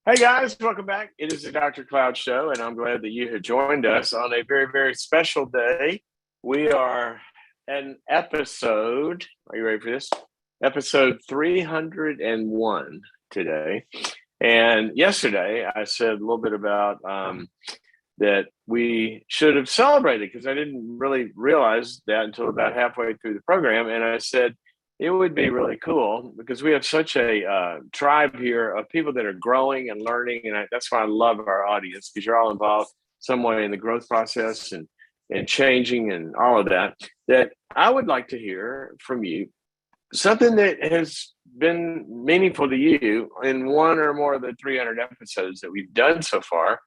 Hey guys, welcome back. It is the Dr. Cloud Show, and I'm glad that you have joined us on a very, very special day. We are an episode. Are you ready for this? Episode 301 today. And yesterday, I said a little bit about that we should have celebrated because I didn't really realize that until about halfway through the program. And I said, it would be really cool because we have such a tribe here of people that are growing and learning, and that's why I love our audience because you're all involved some way in the growth process and changing and all of that. That I would like to hear from you something that has been meaningful to you in one or more of the 300 episodes that we've done so far,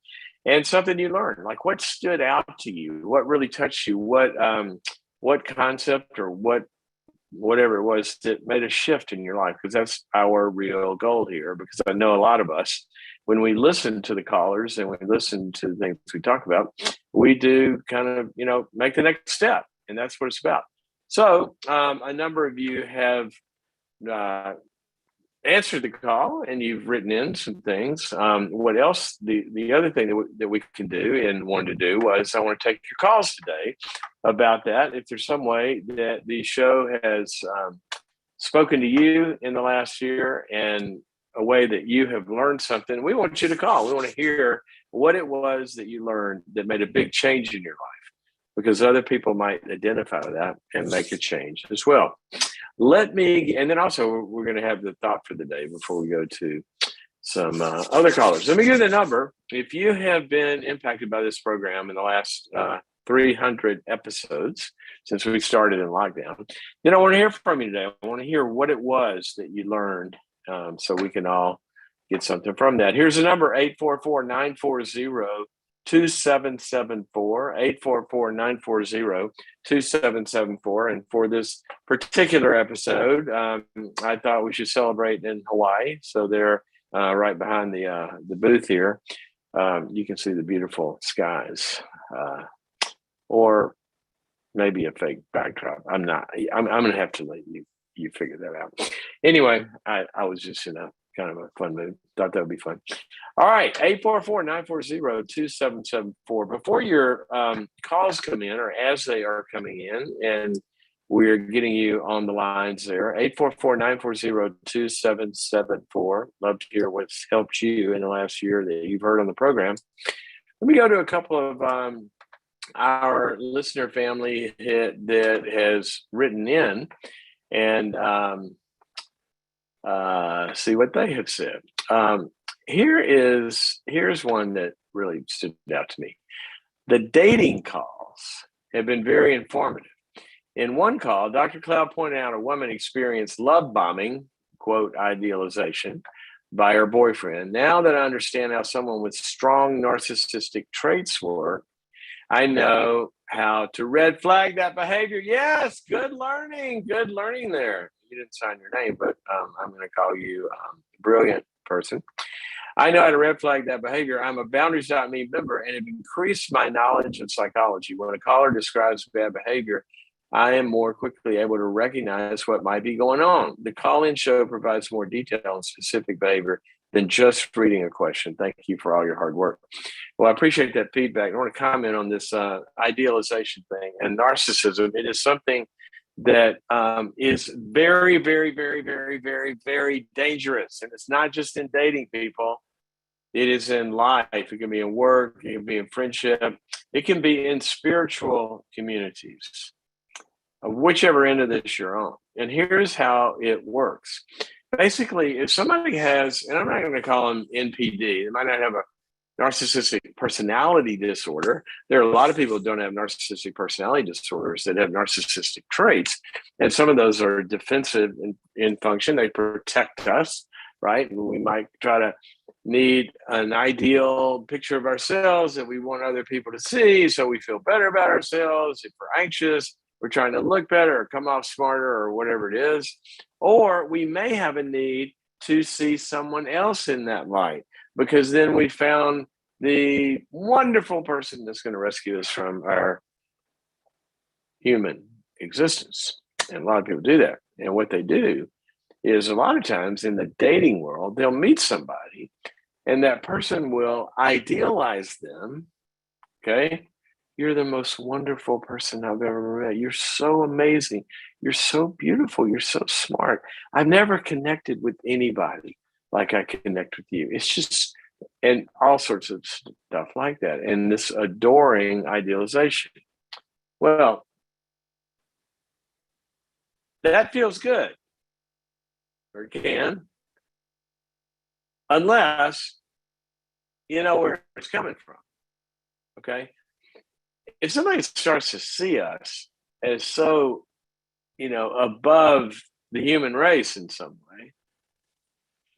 and something you learned. Like what stood out to you, what really touched you, what concept or whatever it was that made a shift in your life, because that's our real goal here. Because I know a lot of us, when we listen to the callers and we listen to the things we talk about, we do kind of, make the next step. And that's what it's about. So a number of you have answered the call and you've written in some things. What else? The other thing that we can do and wanted to do was I want to take your calls today about that. If there's some way that the show has spoken to you in the last year and a way that you have learned something, we want you to call. We want to hear what it was that you learned that made a big change in your life, because other people might identify with that and make a change as well. And then also we're going to have the thought for the day before we go to some other callers. Let me give you the number. If you have been impacted by this program in the last 300 episodes since we started in lockdown, then I want to hear from you today. I want to hear what it was that you learned, so we can all get something from that. Here's the number: 844-940-2774, 844-940-2774. And for this particular episode, I thought we should celebrate in Hawaii. So they're right behind the booth here. You can see the beautiful skies, or maybe a fake backdrop. I'm going to have to let you figure that out. Anyway, I was just in a kind of a fun mood. Thought that would be fun. All right, 844-940-2774. Before your calls come in, or as they are coming in, and we're getting you on the lines there, 844-940-2774. Love to hear what's helped you in the last year that you've heard on the program. Let me go to a couple of our listener family that has written in and see what they have said. Here's one that really stood out to me. The dating calls have been very informative. In one call, Dr. Cloud pointed out a woman experienced love bombing, quote, idealization, by her boyfriend. Now that I understand how someone with strong narcissistic traits work, I know how to red flag that behavior. Yes, good learning there. You didn't sign your name, but I'm going to call you a brilliant person. I know how to red flag that behavior. I'm a Boundaries.me member and have increased my knowledge of psychology. When a caller describes bad behavior, I am more quickly able to recognize what might be going on. The call-in show provides more detail on specific behavior than just reading a question. Thank you for all your hard work. Well, I appreciate that feedback. I want to comment on this idealization thing and narcissism. It is something that is very, very, very, very, very, very dangerous. And it's not just in dating, people. It is in life. It can be in work. It can be in friendship. It can be in spiritual communities, whichever end of this you're on. And here's how it works. Basically, if somebody has, and I'm not going to call them NPD, they might not have a narcissistic personality disorder. There are a lot of people who don't have narcissistic personality disorders that have narcissistic traits. And some of those are defensive in function. They protect us, right? And we might try to need an ideal picture of ourselves that we want other people to see, so we feel better about ourselves. If we're anxious, we're trying to look better or come off smarter or whatever it is. Or we may have a need to see someone else in that light, because then we found the wonderful person that's going to rescue us from our human existence. And a lot of people do that. And what they do is, a lot of times in the dating world, they'll meet somebody And that person will idealize them. Okay. You're the most wonderful person I've ever met. You're so amazing. You're so beautiful. You're so smart. I've never connected with anybody like I connect with you. It's just, and all sorts of stuff like that. And this adoring idealization. Well, that feels good, or it can, unless you know where it's coming from. Okay. If somebody starts to see us as so, above the human race in some way,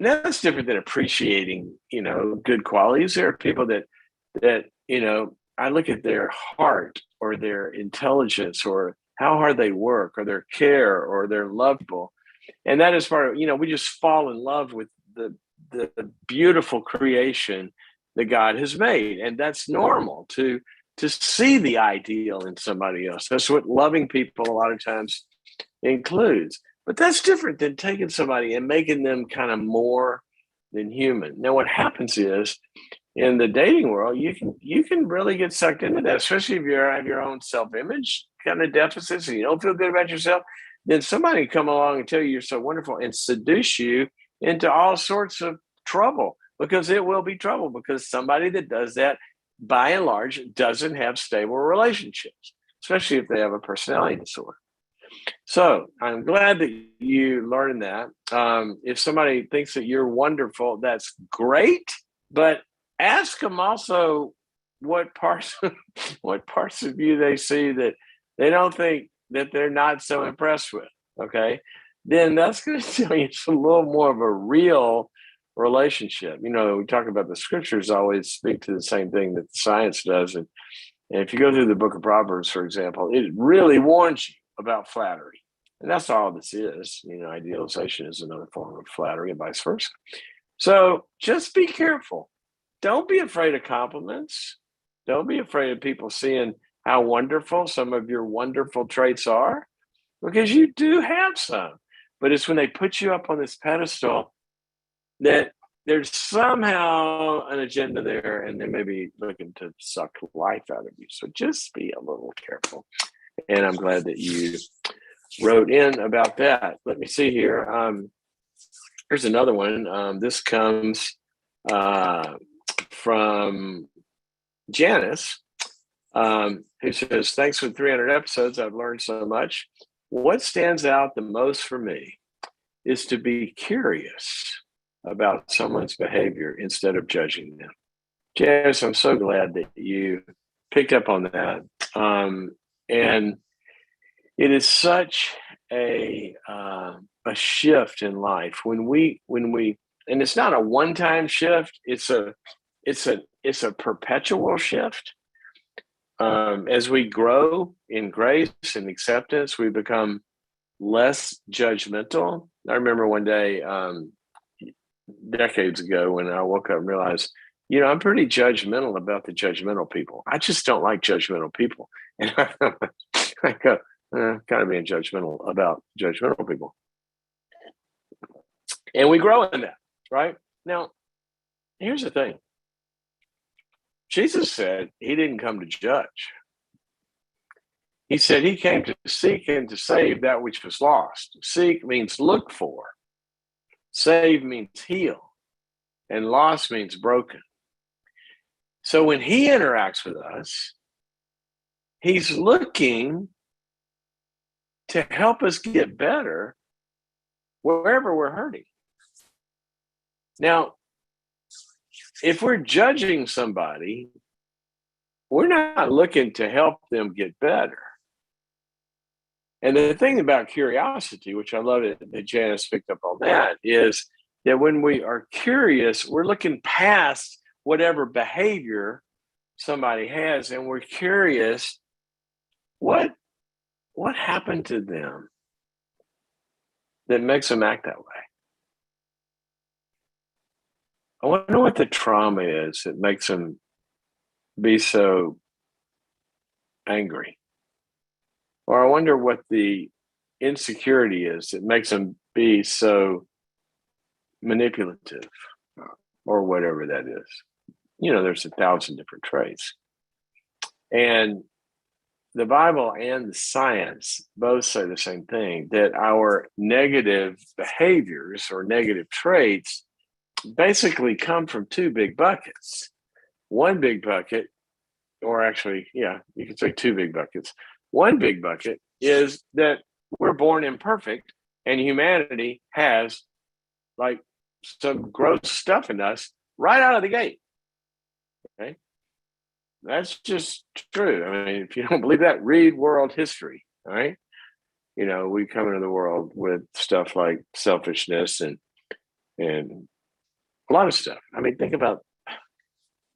that's different than appreciating, good qualities. There are people that I look at their heart or their intelligence or how hard they work or their care or their lovable. And that is part of, we just fall in love with the beautiful creation that God has made. And that's normal to see the ideal in somebody else. That's what loving people a lot of times includes. But that's different than taking somebody and making them kind of more than human. Now, what happens is in the dating world, you can really get sucked into that, especially if you have your own self-image kind of deficits and you don't feel good about yourself. Then somebody can come along and tell you you're so wonderful and seduce you into all sorts of trouble, because it will be trouble, because somebody that does that by and large doesn't have stable relationships, especially if they have a personality disorder. So I'm glad that you learned that. If somebody thinks that you're wonderful, that's great. But ask them also what parts of you they see that they don't think that they're not so impressed with. Okay, then that's going to tell you it's a little more of a real relationship. We talk about the scriptures always speak to the same thing that science does, and if you go through the book of Proverbs, for example, it really warns you about flattery. And that's all this is. Idealization is another form of flattery and vice versa. So just be careful. Don't be afraid of compliments. Don't be afraid of people seeing how wonderful some of your wonderful traits are, because you do have some. But it's when they put you up on this pedestal that there's somehow an agenda there, and they may be looking to suck life out of you. So just be a little careful. And I'm glad that you wrote in about that. Let me see here. Here's another one. This comes from Janice, who says, thanks for 300 episodes. I've learned so much. What stands out the most for me is to be curious about someone's behavior instead of judging them. Janice, I'm so glad that you picked up on that. And it is such a shift in life when we and it's not a one-time shift. It's a perpetual shift. As we grow in grace and acceptance, we become less judgmental. I remember one day, decades ago, when I woke up and realized, I'm pretty judgmental about the judgmental people. I just don't like judgmental people. And I go, kind of being judgmental about judgmental people. And we grow in that, right? Now, here's the thing. Jesus said he didn't come to judge. He said he came to seek and to save that which was lost. Seek means look for. Save means heal. And lost means broken. So when he interacts with us, he's looking to help us get better wherever we're hurting. Now, if we're judging somebody, we're not looking to help them get better. And the thing about curiosity, which I love it that Janice picked up on that, is that when we are curious, we're looking past whatever behavior somebody has, and we're curious, what happened to them that makes them act that way? I wonder what the trauma is that makes them be so angry. Or I wonder what the insecurity is that makes them be so manipulative. or whatever that is. There's 1,000 different traits. And the Bible and the science both say the same thing, that our negative behaviors or negative traits basically come from two big buckets. One big bucket, or actually, yeah, you could say two big buckets. One big bucket is that we're born imperfect and humanity has like some gross stuff in us right out of the gate. Okay. That's just true. I mean, if you don't believe that, read world history. All right. We come into the world with stuff like selfishness and a lot of stuff. I mean, think about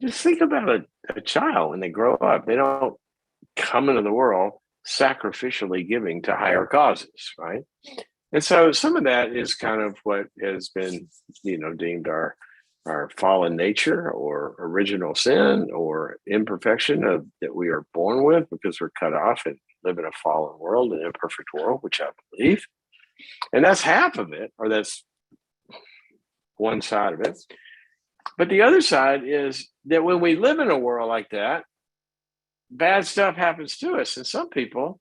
a child when they grow up. They don't come into the world sacrificially giving to higher causes, right? And so some of that is kind of what has been, deemed our fallen nature or original sin or imperfection that we are born with because we're cut off and live in a fallen world, an imperfect world, which I believe. And that's half of it, or that's one side of it. But the other side is that when we live in a world like that, bad stuff happens to us. And some people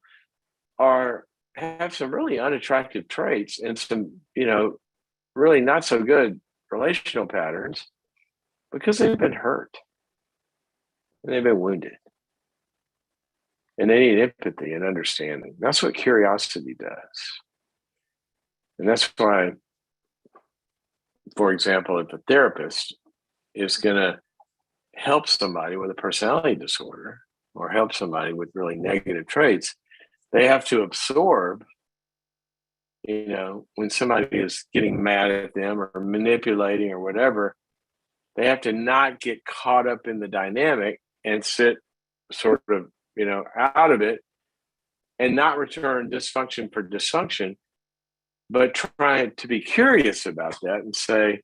have some really unattractive traits and some, really not so good relational patterns because they've been hurt and they've been wounded. And they need empathy and understanding. That's what curiosity does. And that's why, for example, if a therapist is going to help somebody with a personality disorder or help somebody with really negative traits, they have to absorb, when somebody is getting mad at them or manipulating or whatever, they have to not get caught up in the dynamic and sit sort of, out of it and not return dysfunction for dysfunction, but try to be curious about that and say,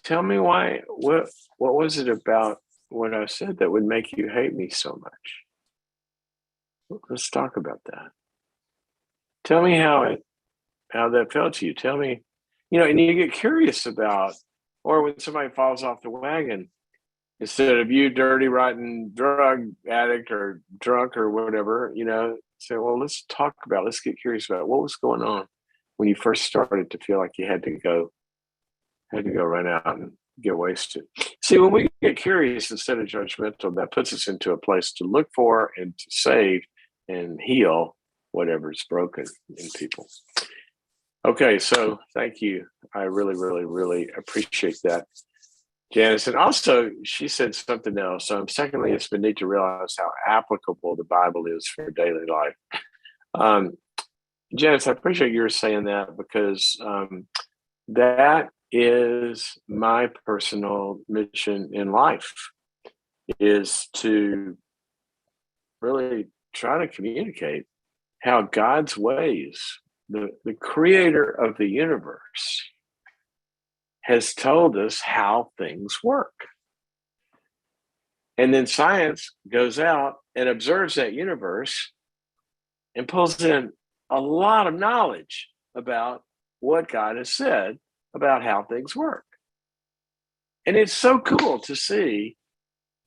tell me why, what was it about what I said that would make you hate me so much? Let's talk about that. Tell me how that felt to you. Tell me, and you get curious about, or when somebody falls off the wagon, instead of you dirty, rotten drug addict or drunk or whatever, say, well, let's get curious about what was going on when you first started to feel like you had to go run out and get wasted. See, when we get curious instead of judgmental, that puts us into a place to look for and to save and heal whatever's broken in people. Okay, so thank you. I really, really, really appreciate that, Janice. And also, she said something else. Secondly, it's been neat to realize how applicable the Bible is for daily life. Janice, I appreciate you saying that because that is my personal mission in life, is to really try to communicate how God's ways, the creator of the universe, has told us how things work. And then science goes out and observes that universe and pulls in a lot of knowledge about what God has said about how things work. And it's so cool to see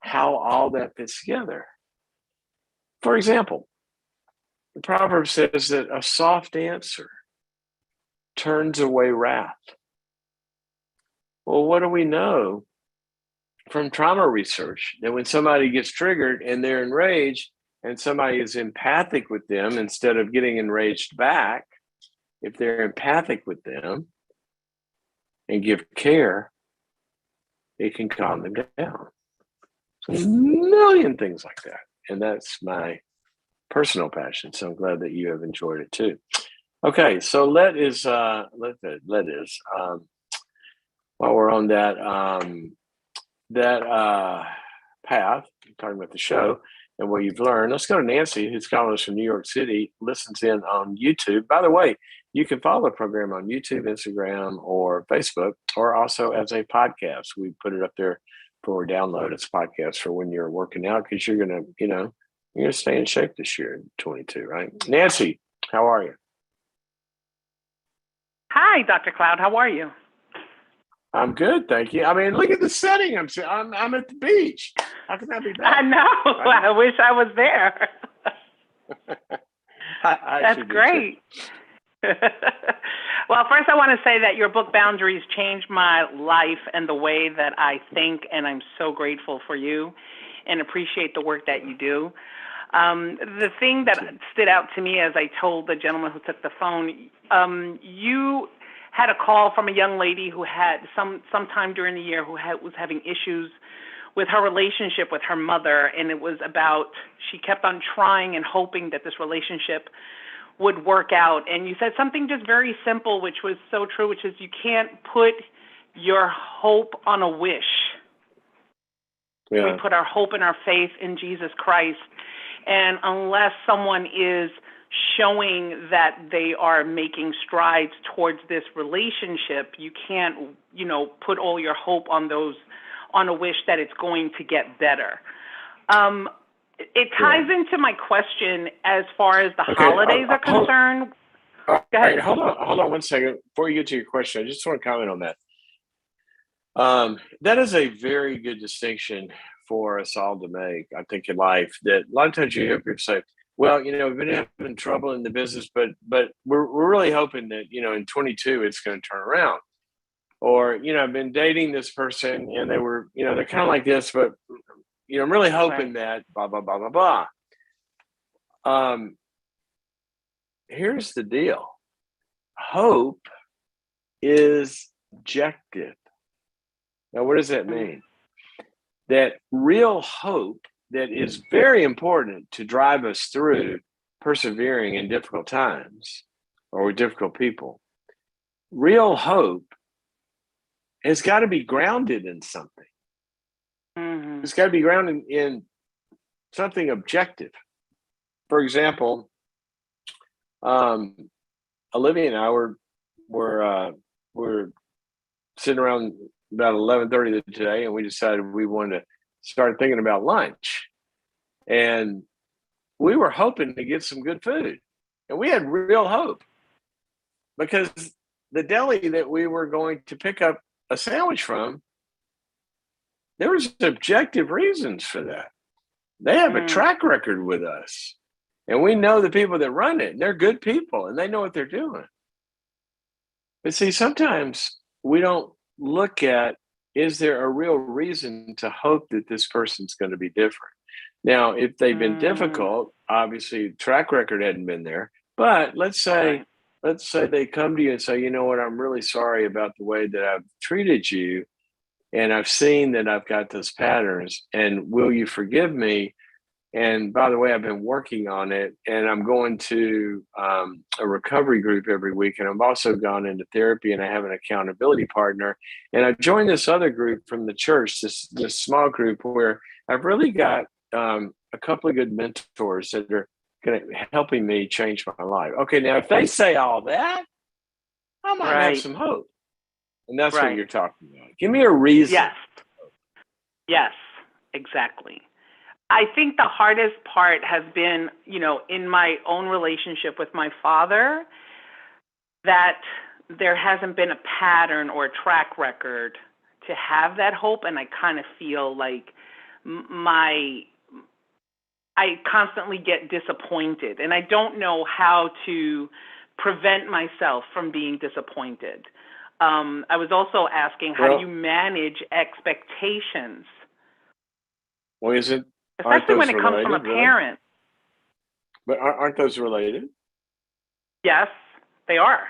how all that fits together. For example, the proverb says that a soft answer turns away wrath. Well, what do we know from trauma research? That when somebody gets triggered and they're enraged and somebody is empathic with them instead of getting enraged back, if they're empathic with them and give care, it can calm them down. So a million things like that. And that's my personal passion. So I'm glad that you have enjoyed it too. Okay, so while we're on that path, talking about the show and what you've learned, let's go to Nancy, who's calling us from New York City, listens in on YouTube. By the way, you can follow the program on YouTube, Instagram, or Facebook, or also as a podcast. We put it up there for download. It's a podcast for when you're working out, because you're gonna stay in shape this year in 22, right? Nancy, how are you? Hi, Dr. Cloud. How are you? I'm good, thank you. I mean, look at the setting. I'm at the beach. How can that be I bad? know. Right? I wish I was there. I That's actually do too. great. Well, first I want to say that your book Boundaries changed my life and the way that I think, and I'm so grateful for you and appreciate the work that you do. The thing that stood out to me as I told the gentleman who took the phone, you had a call from a young lady who had sometime during the year was having issues with her relationship with her mother, and it was about she kept on trying and hoping that this relationship would work out. And you said something just very simple, which was so true, which is you can't put your hope on a wish. Yeah. We put our hope and our faith in Jesus Christ. And unless someone is showing that they are making strides towards this relationship, you can't, put all your hope on a wish that it's going to get better. It ties into my question as far as the holidays are concerned. Go ahead. Hold on 1 second. Before you get to your question, I just want to comment on that. That is a very good distinction for us all to make, I think, in life. That a lot of times you hear people say, well, we've been having trouble in the business, but we're really hoping that, in 22, it's going to turn around. Or, I've been dating this person and they were, they're kind of like this, but, I'm really hoping that blah, blah, blah, blah, blah. Here's the deal. Hope is objective. Now, what does that mean? That real hope that is very important to drive us through persevering in difficult times or with difficult people. Real hope has got to be grounded in something. Mm-hmm. It's got to be grounded in something objective. For example, Olivia and I were sitting around about 11:30 today, and we decided we wanted to start thinking about lunch. And we were hoping to get some good food, and we had real hope because the deli that we were going to pick up a sandwich from, there was objective reasons for that. They have a track record with us, and we know the people that run it. They're good people, and they know what they're doing. But see, sometimes we don't look at, is there a real reason to hope that this person's going to be different? Now, if they've been difficult, obviously track record hadn't been there. But let's say they come to you and say, you know what, I'm really sorry about the way that I've treated you. And I've seen that I've got those patterns. And will you forgive me? And by the way, I've been working on it, and I'm going to a recovery group every week. And I've also gone into therapy, and I have an accountability partner. And I joined this other group from the church, this small group where I've really got a couple of good mentors that are helping me change my life. Okay, now if they say all that, I might have some hope. And that's what you're talking about. Give me a reason. Yes, exactly. I think the hardest part has been, in my own relationship with my father, that there hasn't been a pattern or a track record to have that hope. And I kind of feel like I constantly get disappointed, and I don't know how to prevent myself from being disappointed. I was also asking, how do you manage expectations? Well, especially when it comes from a parent. But aren't those related? Yes, they are.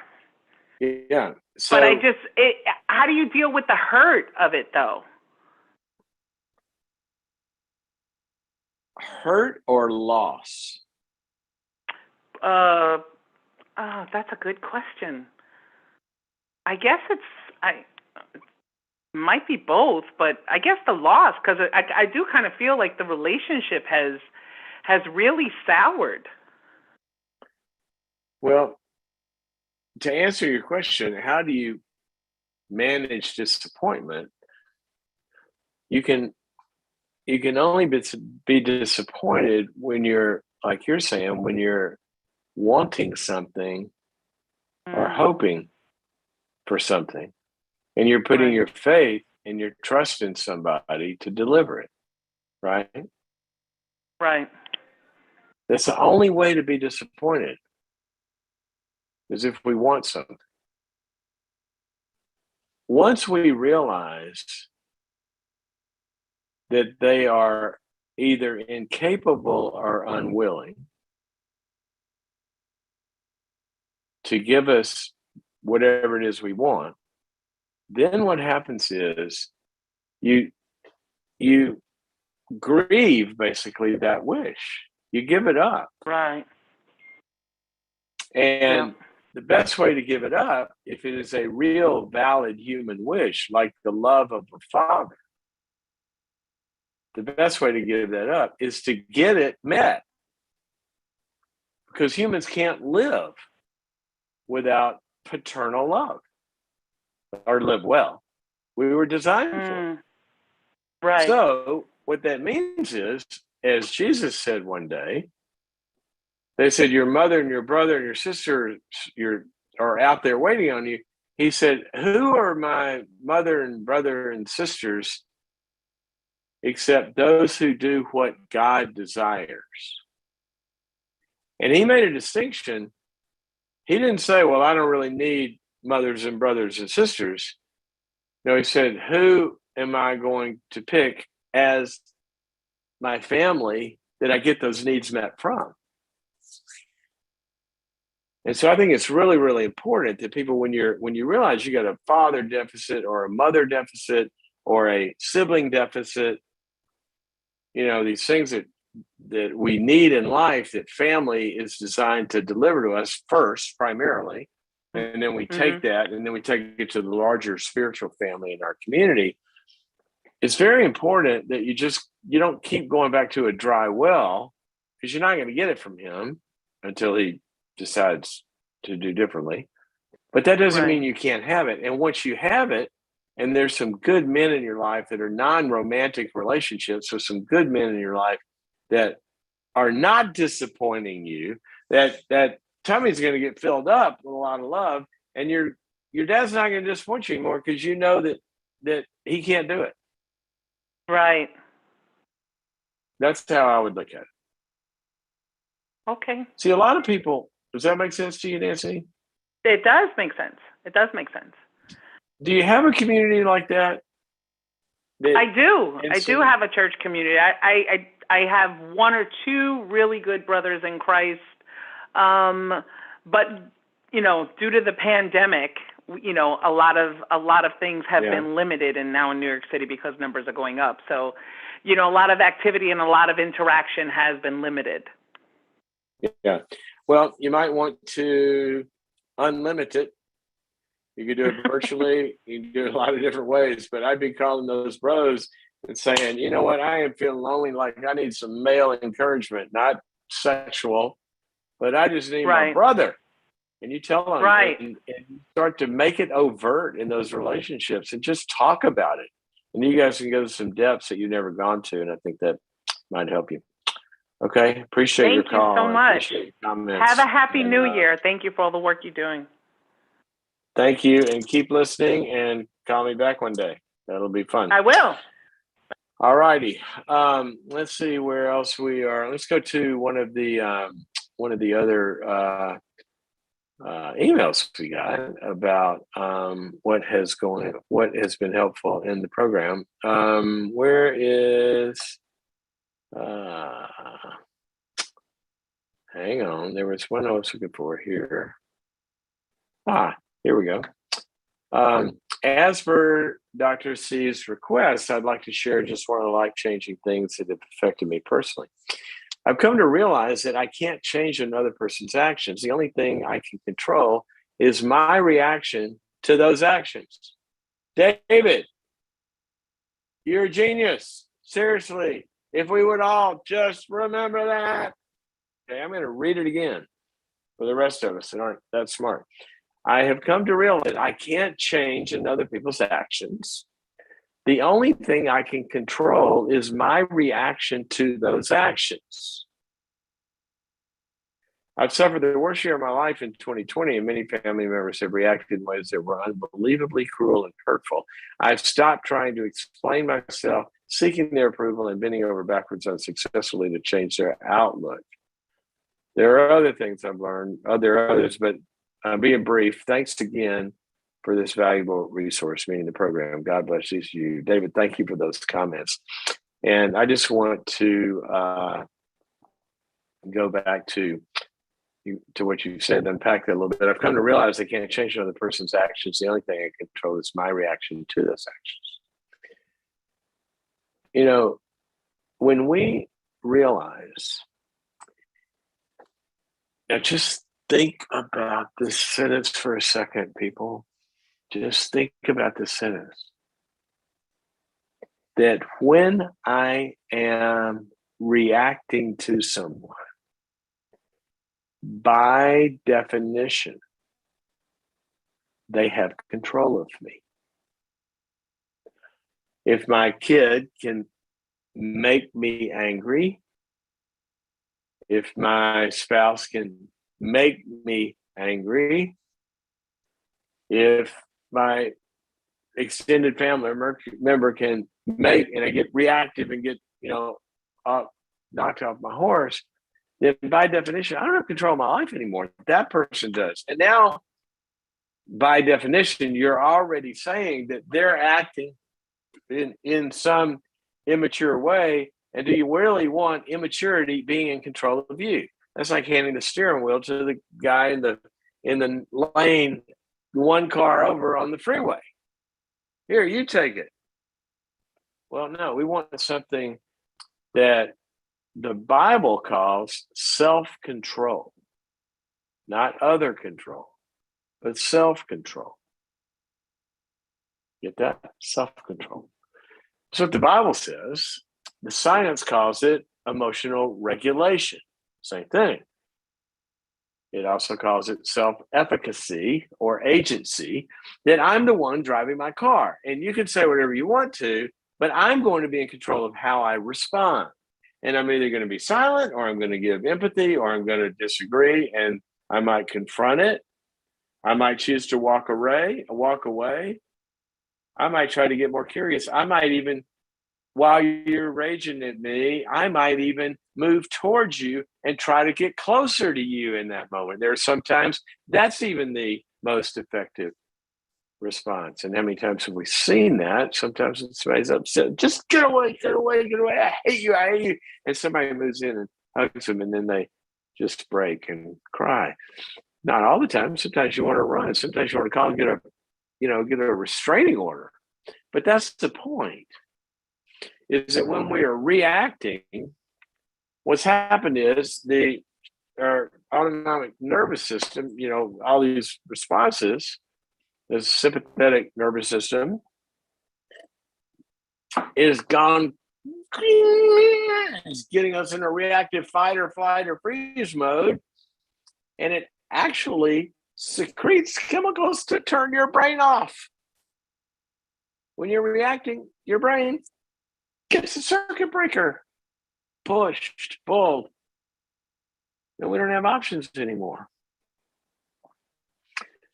Yeah. So, but how do you deal with the hurt of it, though? Hurt or loss? That's a good question. I guess it might be both, but I guess the loss, because I do kind of feel like the relationship has really soured. Well, to answer your question, how do you manage disappointment? You can only be disappointed when you're, like you're saying, when you're wanting something or hoping for something, And you're putting Right. your faith and your trust in somebody to deliver it, right? Right. That's the only way to be disappointed, is if we want something. Once we realize that they are either incapable or unwilling to give us whatever it is we want, then what happens is you you grieve basically that wish. You give it up. Right. And Yeah. the best way to give it up, if it is a real valid human wish, like the love of a father, the best way to give that up is to get it met. Because humans can't live without paternal love or live well. We were designed for it. Right. So what that means is, as Jesus said one day, they said, your mother and your brother and your sister are out there waiting on you. He said, who are my mother and brother and sisters except those who do what God desires? And he made a distinction. He didn't say, well, I don't really need mothers and brothers and sisters. No, he said, who am I going to pick as my family that I get those needs met from? And so I think it's really, really important that people, when you realize you got a father deficit or a mother deficit or a sibling deficit, these things that we need in life, that family is designed to deliver to us first, primarily. And then we take that and then we take it to the larger spiritual family in our community. It's very important that you don't keep going back to a dry well, because you're not going to get it from him until he decides to do differently. But that doesn't mean you can't have it. And once you have it, and there's some good men in your life that are non-romantic relationships, so some good men in your life that are not disappointing you, that tummy's going to get filled up with a lot of love, and your dad's not going to disappoint you anymore, because you know that he can't do it. Right. That's how I would look at it. Okay. See, a lot of people, does that make sense to you, Nancy? It does make sense. It does make sense. Do you have a community like that? I do. I do have a church community. I have one or two really good brothers in Christ. But due to the pandemic, a lot of things have been limited, and now in New York City, because numbers are going up. So, a lot of activity and a lot of interaction has been limited. Yeah. Well, you might want to unlimit it. You could do it virtually. You can do it a lot of different ways, but I'd be calling those bros and saying, you know what, I am feeling lonely, like I need some male encouragement, not sexual, but I just need my brother. And you tell them, and you start to make it overt in those relationships and just talk about it. And you guys can go to some depths that you've never gone to, and I think that might help you. Okay, appreciate your call. Thank you so much. Appreciate your comments. Have a happy New Year. Thank you for all the work you're doing. Thank you, and keep listening, and call me back one day. That'll be fun. I will. All righty. Let's see where else we are. Let's go to one of the other emails we got about what has been helpful in the program. Where is? Hang on. There was one I was looking for here. Here we go. As for Dr. C's request, I'd like to share just one of the life-changing things that have affected me personally. I've come to realize that I can't change another person's actions. The only thing I can control is my reaction to those actions. David, you're a genius. Seriously, if we would all just remember that. Okay, I'm going to read it again for the rest of us that aren't that smart. I have come to realize I can't change another people's actions. The only thing I can control is my reaction to those actions. I've suffered the worst year of my life in 2020, and many family members have reacted in ways that were unbelievably cruel and hurtful. I've stopped trying to explain myself, seeking their approval, and bending over backwards unsuccessfully to change their outlook. There are other things I've learned, there are others, but being brief, thanks again for this valuable resource, meaning the program. God bless you. David, thank you for those comments. And I just want to go back to what you said, unpack that a little bit. I've come to realize I can't change another person's actions. The only thing I control is my reaction to those actions. You know, when we realize, now just think about this sentence for a second, people. Just think about this sentence. That when I am reacting to someone, by definition, they have control of me. If my kid can make me angry, if my spouse can make me angry, if my extended family member can make, and I get reactive and get, knocked off my horse, then by definition, I don't have control of my life anymore. That person does. And now, by definition, you're already saying that they're acting in some immature way. And do you really want immaturity being in control of you? That's like handing the steering wheel to the guy in the lane, one car over on the freeway. Here, you take it. Well, no, we want something that the Bible calls self-control, not other control, but self-control. Get that? Self-control. That's what the Bible says. The science calls it emotional regulation. Same thing. It also calls it self-efficacy or agency, that I'm the one driving my car. And you can say whatever you want to, but I'm going to be in control of how I respond. And I'm either going to be silent, or I'm going to give empathy, or I'm going to disagree, and I might confront it. I might choose to walk away. I might try to get more curious. I might even, while you're raging at me, I might even move towards you and try to get closer to you in that moment. There are sometimes that's even the most effective response. And how many times have we seen that? Sometimes somebody's upset. Just get away. I hate you. And somebody moves in and hugs them, and then they just break and cry. Not all the time. Sometimes you want to run. Sometimes you want to call and get a restraining order. But that's the point, is that when we are reacting, what's happened is our autonomic nervous system, all these responses, the sympathetic nervous system is gone. It's getting us in a reactive fight or flight or freeze mode. And it actually secretes chemicals to turn your brain off. When you're reacting, your brain gets a circuit breaker, pushed, pulled, and we don't have options anymore.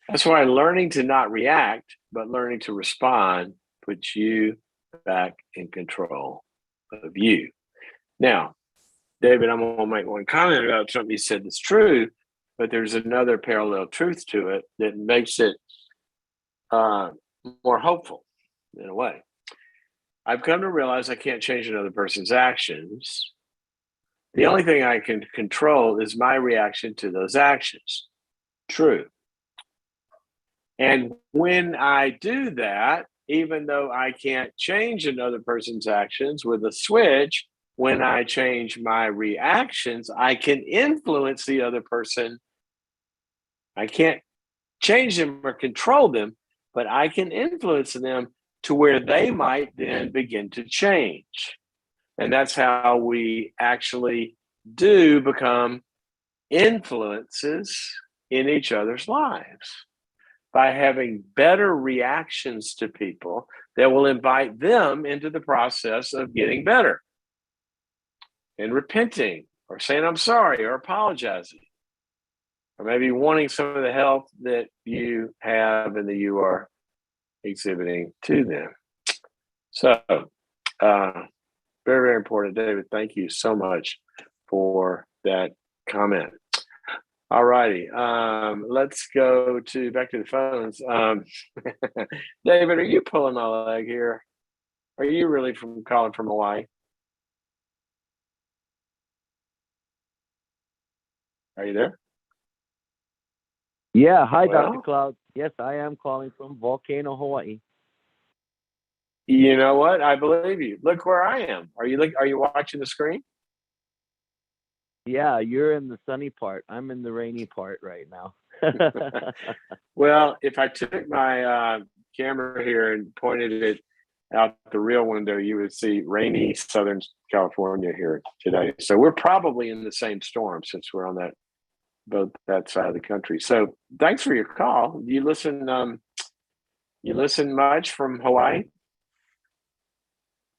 That's why learning to not react, but learning to respond, puts you back in control of you. Now, David, I'm going to make one comment about something you said that's true, but there's another parallel truth to it that makes it more hopeful in a way. I've come to realize I can't change another person's actions. The only thing I can control is my reaction to those actions. True. And when I do that, even though I can't change another person's actions with a switch, when I change my reactions, I can influence the other person. I can't change them or control them, but I can influence them to where they might then begin to change. And that's how we actually do become influences in each other's lives, by having better reactions to people that will invite them into the process of getting better and repenting or saying, I'm sorry, or apologizing. or maybe wanting some of the help that you have and that you are exhibiting to them. So, very, very important. David, thank you so much for that comment. All righty. Let's go back to the phones. David, are you pulling my leg here? Are you really calling from Hawaii? Are you there? Yeah. Hi, Well, Dr. Cloud. Yes, I am calling from Volcano, Hawaii. you know what? I believe you. Look where I am. Are you watching the screen? Yeah, you're in the sunny part. I'm in the rainy part right now. Well, if I took my camera here and pointed it out the real window, you would see rainy Southern California here today. So we're probably in the same storm since we're on both that side of the country. So thanks for your call. You listen much from Hawaii?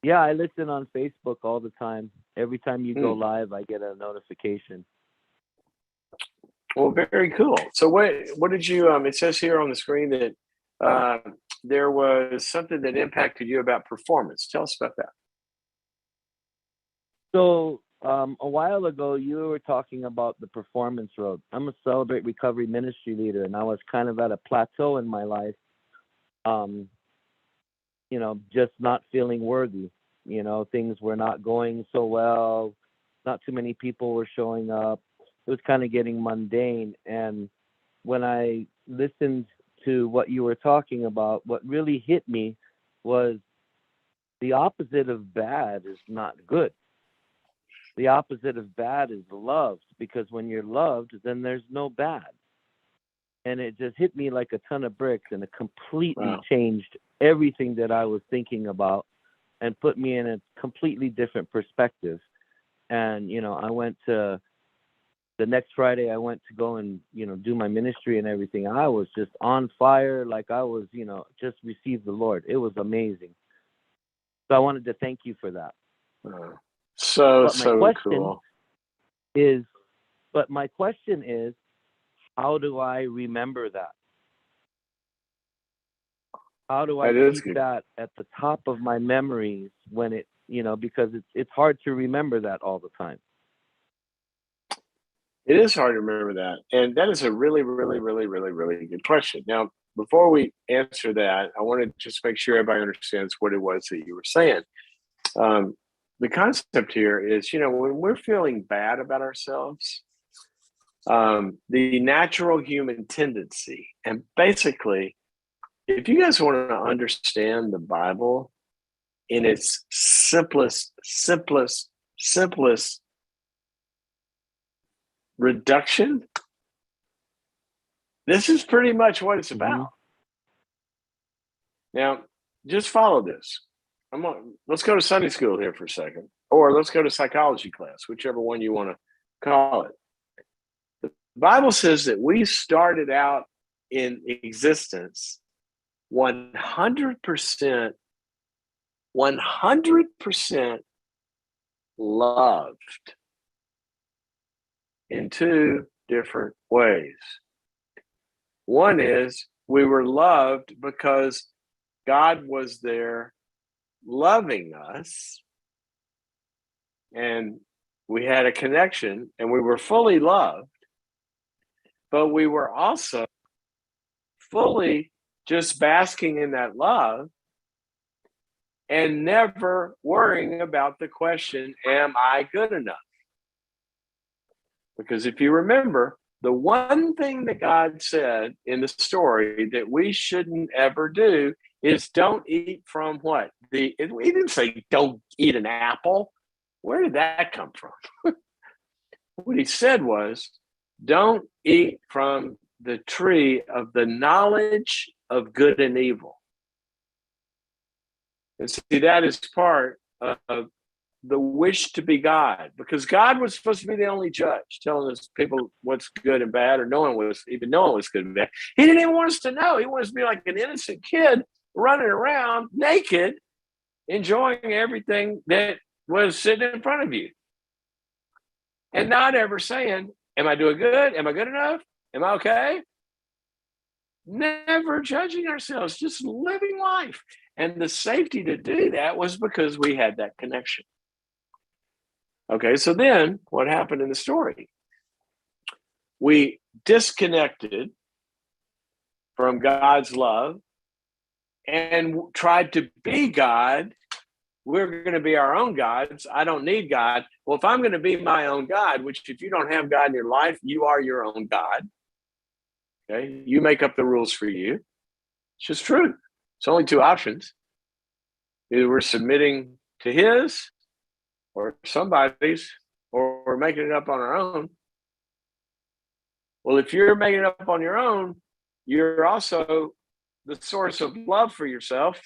Yeah, I listen on Facebook all the time. Every time you go live, I get a notification. Well, very cool. So what did you it says here on the screen that there was something that impacted you about performance. Tell us about that. So a while ago, you were talking about the performance road. I'm a Celebrate Recovery ministry leader, and I was kind of at a plateau in my life, just not feeling worthy. Things were not going so well. Not too many people were showing up. It was kind of getting mundane. And when I listened to what you were talking about, what really hit me was the opposite of bad is not good. The opposite of bad is loved, because when you're loved, then there's no bad. And it just hit me like a ton of bricks, and it completely changed everything that I was thinking about and put me in a completely different perspective. And, I went to the next Friday, I went to go and, do my ministry and everything. I was just on fire, like I was, just received the Lord. It was amazing. So I wanted to thank you for that. So cool. But my question is, how do I remember that? How do I keep that at the top of my memories when it, because it's hard to remember that all the time. It is hard to remember that. And that is a really, really, really, really, really good question. Now, before we answer that, I want to just make sure everybody understands what it was that you were saying. The concept here is, when we're feeling bad about ourselves, the natural human tendency, and basically, if you guys want to understand the Bible in its simplest reduction, this is pretty much what it's about. Now, just follow this. Let's go to Sunday school here for a second, or let's go to psychology class, whichever one you want to call it. The Bible says that we started out in existence 100% loved in two different ways. One is we were loved because God was there loving us, and we had a connection, and we were fully loved, but we were also fully just basking in that love and never worrying about the question, am I good enough? Because if you remember, the one thing that God said in the story that we shouldn't ever do is don't eat from what? He didn't say don't eat an apple. Where did that come from? What he said was, don't eat from the tree of the knowledge of good and evil. And see, that is part of the wish to be God, because God was supposed to be the only judge, telling us people what's good and bad, or knowing what's good and bad. He didn't even want us to know. He wanted us to be like an innocent kid running around naked, enjoying everything that was sitting in front of you, and not ever saying, am I doing good? Am I good enough? Am I okay? Never judging ourselves, just living life. And the safety to do that was because we had that connection. Okay, so then what happened in the story? We disconnected from God's love and tried to be God. We're going to be our own gods. I don't need God. Well, if I'm going to be my own God, which if you don't have God in your life, you are your own God. Okay, you make up the rules for you. It's just true. It's only two options. Either we're submitting to his or somebody's, or we're making it up on our own. Well, if you're making it up on your own, you're also the source of love for yourself,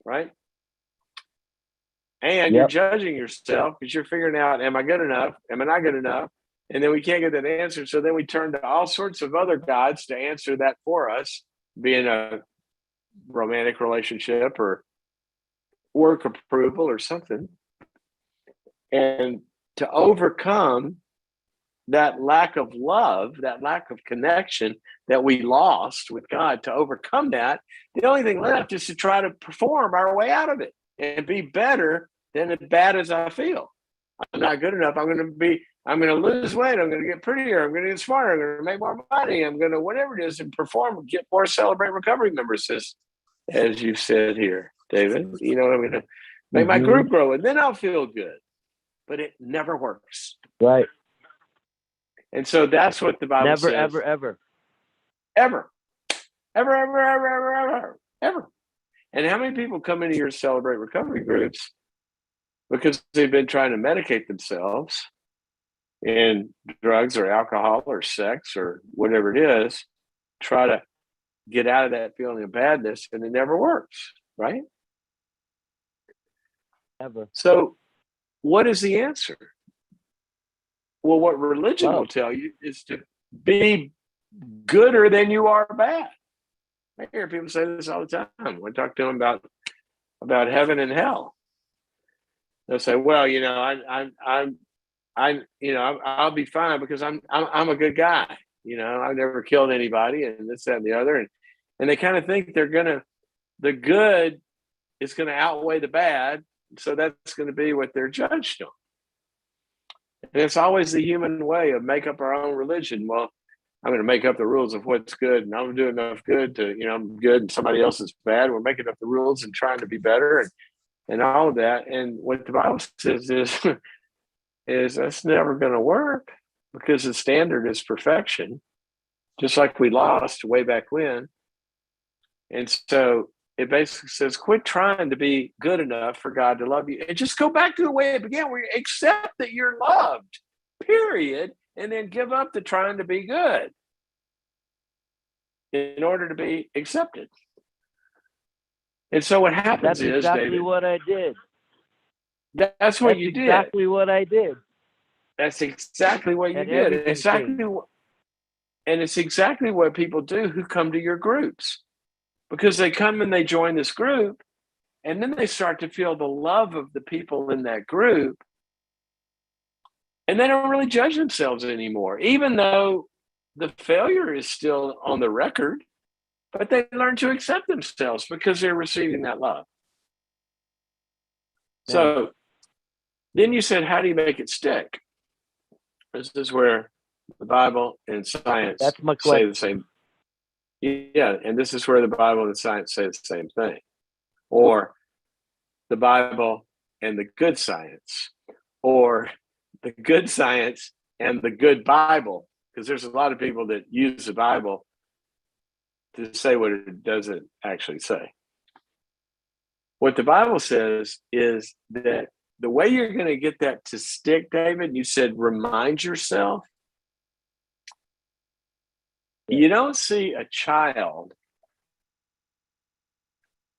right? And you're judging yourself because you're figuring out, am I good enough? Am I not good enough? And then we can't get that answer. So then we turn to all sorts of other gods to answer that for us, being a romantic relationship or work approval or something. And to overcome that lack of love, that lack of connection that we lost with God, to overcome that, the only thing left is to try to perform our way out of it and be better than as bad as I feel. I'm not good enough. I'm going to lose weight. I'm going to get prettier. I'm going to get smarter. I'm going to make more money. I'm going to whatever it is and perform, get more Celebrate Recovery members, as you said here, David. You know, I'm going to make my group grow and then I'll feel good. But it never works. Right. And so that's what the Bible says. Never, ever. Ever. Ever, ever, ever, ever, ever, ever. And how many people come into your Celebrate Recovery groups because they've been trying to medicate themselves in drugs or alcohol or sex or whatever it is, try to get out of that feeling of badness, and it never works, right? Ever. So what is the answer? Well, what religion will tell you is to be gooder than you are bad. I hear people say this all the time. We talk to them about heaven and hell. They'll say, "Well, you know, I'll be fine because I'm a good guy. You know, I've never killed anybody, and this, that, and the other." And they kind of think the good is going to outweigh the bad, so that's going to be what they're judged on. And it's always the human way of make up our own religion. Well, I'm going to make up the rules of what's good, and I'm doing enough good to, you know, I'm good and somebody else is bad. We're making up the rules and trying to be better and all of that. And what the Bible says is that's never going to work because the standard is perfection, just like we lost way back when. And so it basically says, quit trying to be good enough for God to love you and just go back to the way it began, where you accept that you're loved, period, and then give up the trying to be good in order to be accepted. And so what happens That's exactly David, what I did. That's what you did. Exactly what I did. That's exactly what you did. And it's exactly what people do who come to your groups, because they come and they join this group, and then they start to feel the love of the people in that group, and they don't really judge themselves anymore, even though the failure is still on the record, but they learn to accept themselves because they're receiving that love. Yeah. So then you said, how do you make it stick? This is where the Bible and science say the same. Yeah, and this is where the Bible and science say the same thing. Or the Bible and the good science. Or the good science and the good Bible. Because there's a lot of people that use the Bible to say what it doesn't actually say. What the Bible says is that the way you're going to get that to stick, David, you said remind yourself. You don't see a child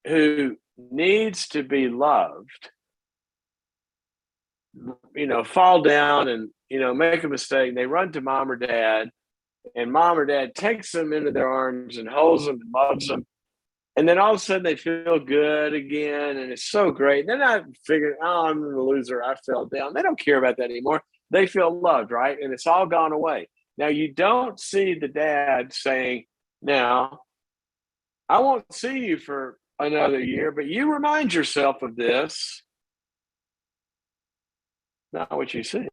who needs to be loved, you know, fall down and, you know, make a mistake. And they run to mom or dad, and mom or dad takes them into their arms and holds them and loves them. And then all of a sudden they feel good again, and it's so great. They're not figuring, oh, I'm the loser, I fell down. They don't care about that anymore. They feel loved, right? And it's all gone away. Now, you don't see the dad saying, now, I won't see you for another year, but you remind yourself of this. Not what you see.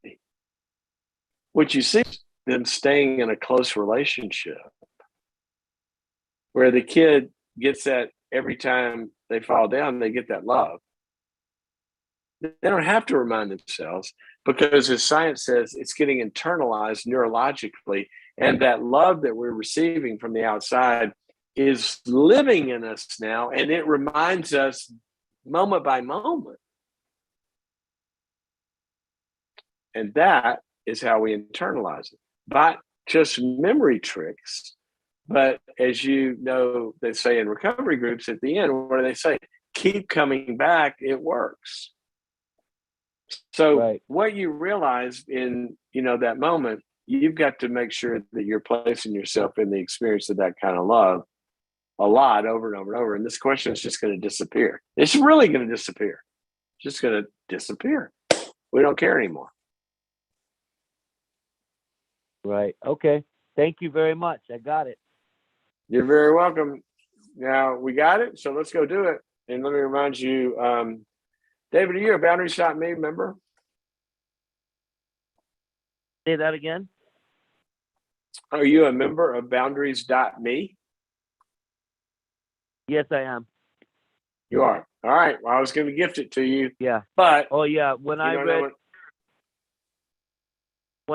What you see is them staying in a close relationship where the kid gets that every time they fall down, they get that love. They don't have to remind themselves because, as science says, it's getting internalized neurologically. And that love that we're receiving from the outside is living in us now. And it reminds us moment by moment. And that is how we internalize it. Not just memory tricks, but as you know, they say in recovery groups at the end, what do they say? Keep coming back, it works. So what you realize in, that moment, you've got to make sure that you're placing yourself in the experience of that kind of love a lot over and over and over. And this question is just going to disappear. It's really going to disappear. It's just going to disappear. We don't care anymore. Right. Okay. Thank you very much. I got it. You're very welcome. Now we got it. So let's go do it. And let me remind you, David, are you a Boundaries.me member? Say that again. Are you a member of Boundaries.me? Yes, I am. You are. All right. Well, I was going to gift it to you. Yeah. But when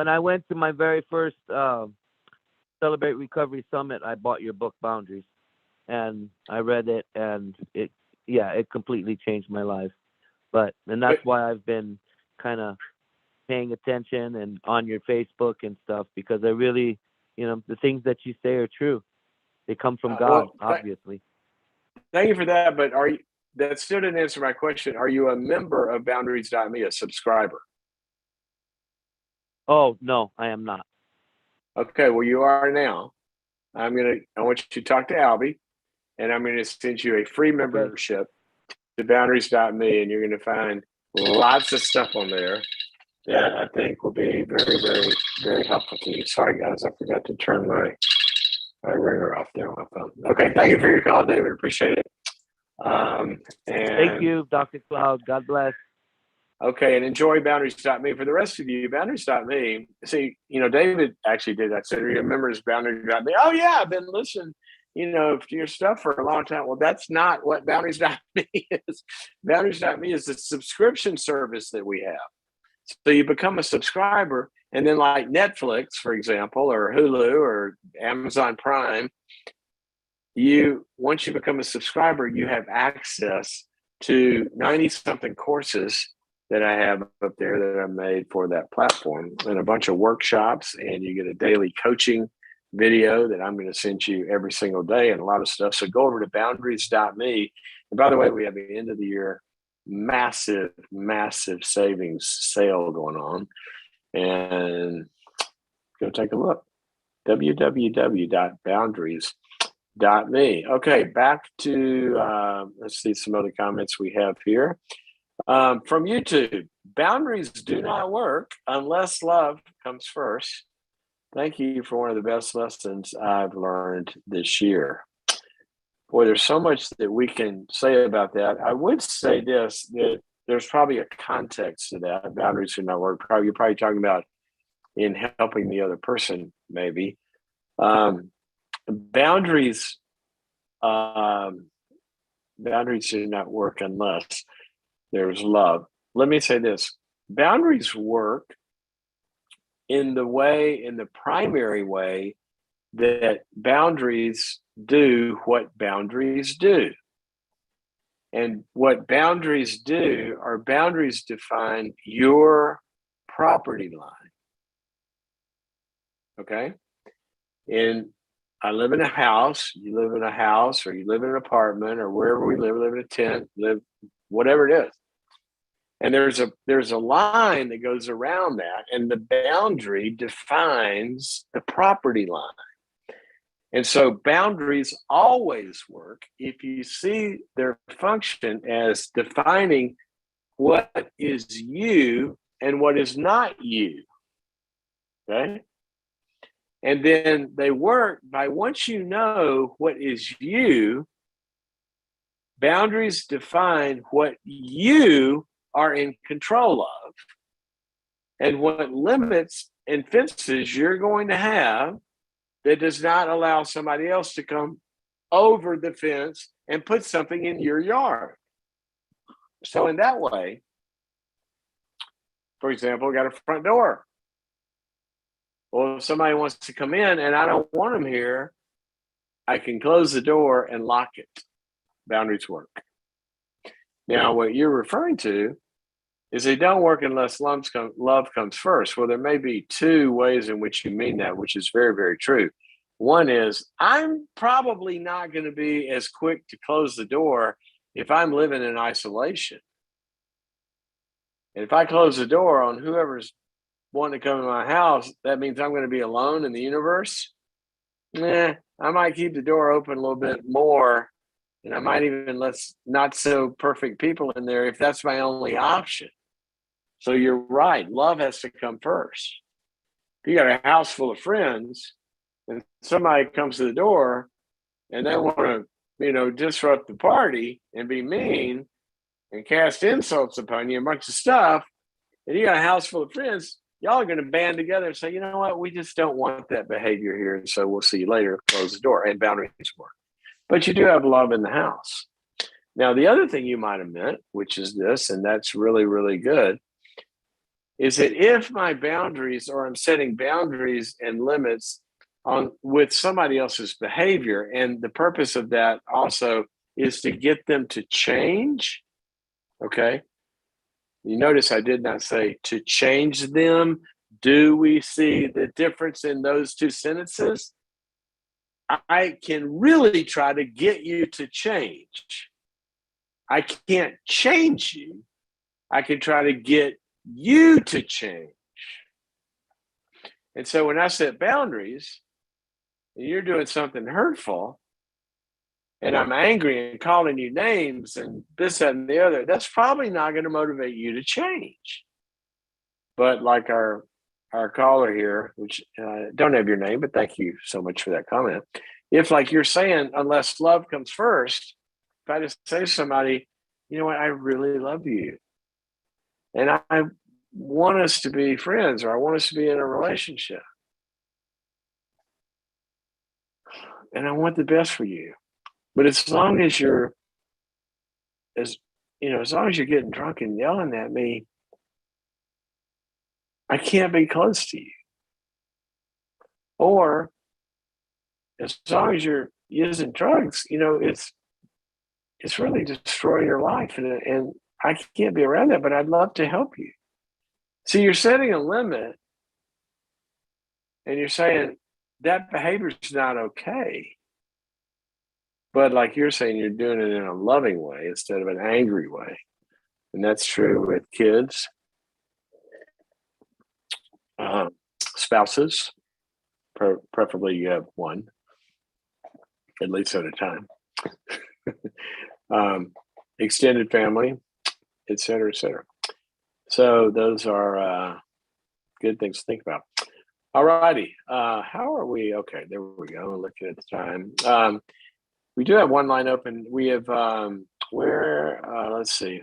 I went to my very first Celebrate Recovery Summit, I bought your book Boundaries, and I read it, and it completely changed my life. And that's why I've been kind of paying attention and on your Facebook and stuff, because I really, the things that you say are true. They come from God, obviously. Thank you for that. But that still didn't answer my question. Are you a member of Boundaries.me, a subscriber? Oh, no, I am not. Okay, well, you are now. I want you to talk to Albie, and I'm going to send you a free membership to Boundaries.me, and you're going to find lots of stuff on there that I think will be very, very, very helpful to you. Sorry, guys, I forgot to turn my ringer off there on my phone. Okay, thank you for your call, David. Appreciate it. Thank you, Dr. Cloud. God bless. Okay, and enjoy Boundaries.me. For the rest of you, Boundaries.me, see, David actually did that. So you remember Boundaries.me. Oh, yeah, I've been listening, to your stuff for a long time. Well, that's not what Boundaries.me is. Boundaries.me is the subscription service that we have. So you become a subscriber, and then like Netflix, for example, or Hulu or Amazon Prime, once you become a subscriber, you have access to 90-something courses that I have up there that I made for that platform, and a bunch of workshops, and you get a daily coaching video that I'm going to send you every single day, and a lot of stuff. So go over to Boundaries.me. And by the way, we have the end of the year massive savings sale going on, and go take a look. www.boundaries.me. Okay, back to let's see some other comments we have here. From YouTube, boundaries do not work unless love comes first. Thank you for one of the best lessons I've learned this year. Boy, there's so much that we can say about that. I would say this, that there's probably a context to that. Boundaries do not work. You're probably talking about in helping the other person, maybe. Boundaries do not work unless there's love. Let me say this. Boundaries work in the primary way that boundaries do what boundaries do. And what boundaries do are boundaries define your property line. Okay? And I live in a house, you live in a house, or you live in an apartment, or wherever we live in a tent, whatever it is. And there's a line that goes around that, and the boundary defines the property line. And so boundaries always work if you see their function as defining what is you and what is not you. Okay? And then they work by, once you know what is you, boundaries define what you are in control of and what limits and fences you're going to have that does not allow somebody else to come over the fence and put something in your yard. So in that way, for example, we got a front door. Well, if somebody wants to come in and I don't want them here, I can close the door and lock it. Boundaries work. Now, what you're referring to is they don't work unless love comes first. Well, there may be two ways in which you mean that, which is very, very true. One is, I'm probably not going to be as quick to close the door if I'm living in isolation. And if I close the door on whoever's wanting to come in my house, that means I'm going to be alone in the universe. I might keep the door open a little bit more, and I might even let not so perfect people in there if that's my only option. So you're right. Love has to come first. If you got a house full of friends and somebody comes to the door and they want to, disrupt the party and be mean and cast insults upon you, a bunch of stuff, and you got a house full of friends, y'all are going to band together and say, you know what, we just don't want that behavior here. And so we'll see you later, close the door, and boundaries work. But you do have love in the house. Now, the other thing you might have meant, which is this, and that's really, really good, is that if my boundaries, or I'm setting boundaries and limits on with somebody else's behavior, and the purpose of that also is to get them to change, okay? You notice I did not say to change them. Do we see the difference in those two sentences? I can really try to get you to change. I can't change you. I can try to get you to change. And so when I set boundaries and you're doing something hurtful and I'm angry and calling you names and this, that, and the other, that's probably not going to motivate you to change. But like our caller here, which don't have your name, but thank you so much for that comment. If, like you're saying, unless love comes first, if I just say to somebody, you know what, I really love you. And I want us to be friends, or I want us to be in a relationship. And I want the best for you. But as long as you're getting drunk and yelling at me, I can't be close to you. Or as long as you're using drugs, it's really destroying your life. And I can't be around that, but I'd love to help you. So you're setting a limit and you're saying that behavior is not okay. But like you're saying, you're doing it in a loving way instead of an angry way. And that's true with kids, spouses, preferably you have one, at least at a time, extended family, et cetera, et cetera. So those are good things to think about. All righty. How are we? Okay, there we go. Looking at the time. We do have one line open. We have let's see.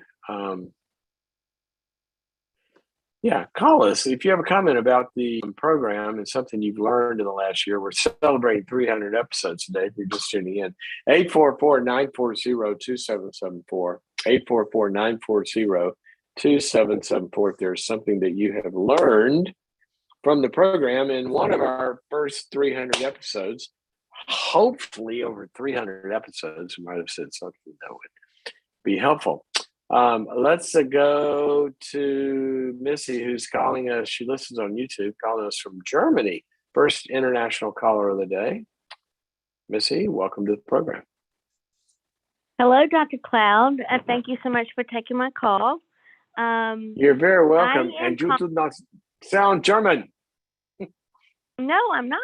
Call us if you have a comment about the program and something you've learned in the last year. We're celebrating 300 episodes today. If you're just tuning in, 844-940-2774, 844-940-2774. If there's something that you have learned from the program in one of our first 300 episodes, hopefully over 300 episodes, we might have said something that would be helpful. Let's go to Missy, who's calling us. She listens on YouTube, calling us from Germany. First international caller of the day. Missy, welcome to the program. Hello, Dr. Cloud. Thank you so much for taking my call. You're very welcome. And you do not sound German. No, I'm not.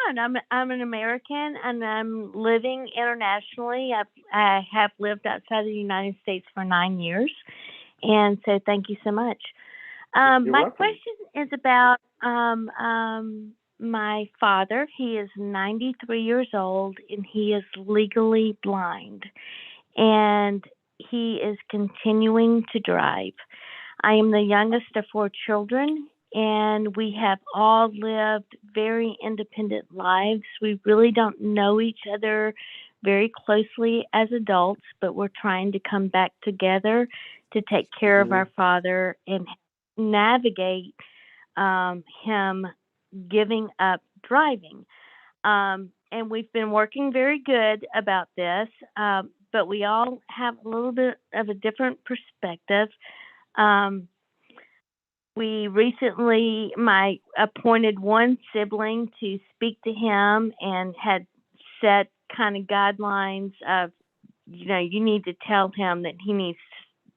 I'm an American, and I'm living internationally. I have lived outside the United States for 9 years, and so thank you so much. My welcome. question is about my father. He is 93 years old and he is legally blind. And he is continuing to drive. I am the youngest of 4 children, and we have all lived very independent lives. We really don't know each other very closely as adults, but we're trying to come back together to take care of our father and navigate him giving up driving. And we've been working very good about this, but we all have a little bit of a different perspective. We recently, appointed one sibling to speak to him and had set kind of guidelines of, you need to tell him that he needs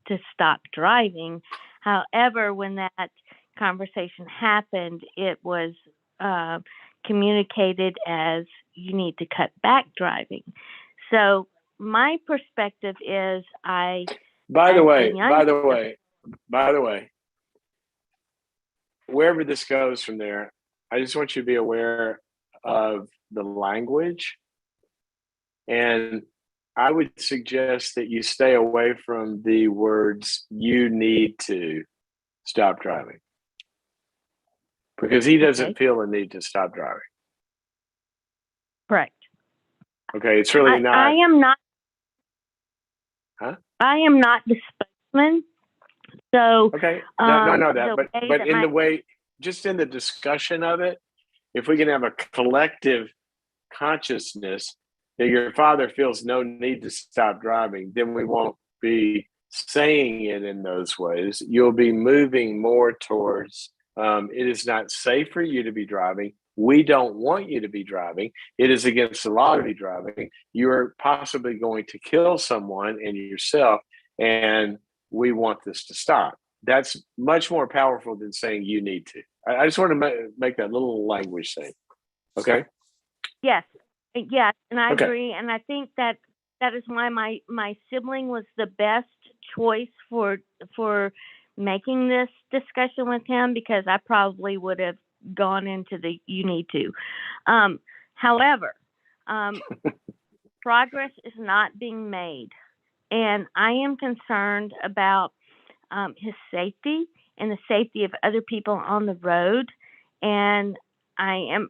to stop driving. However, when that conversation happened, it was communicated as you need to cut back driving. So my perspective is by the way, wherever this goes from there, I just want you to be aware of the language. And I would suggest that you stay away from the words, you need to stop driving. Because he doesn't feel a need to stop driving. Correct. Okay, it's really not. I am not. Huh? I am not the spokesman. So okay, no, that. But in the way, just in the discussion of it, if we can have a collective consciousness that your father feels no need to stop driving, then we won't be saying it in those ways. You'll be moving more towards it is not safe for you to be driving. We don't want you to be driving. It is against the law to be driving. You're possibly going to kill someone and yourself, and we want this to stop. That's much more powerful than saying you need to. I just want to make that little language thing. Okay? Yes, and I agree. And I think that is why my sibling was the best choice for making this discussion with him, because I probably would have gone into the you need to. However, progress is not being made, and I am concerned about his safety and the safety of other people on the road. And I am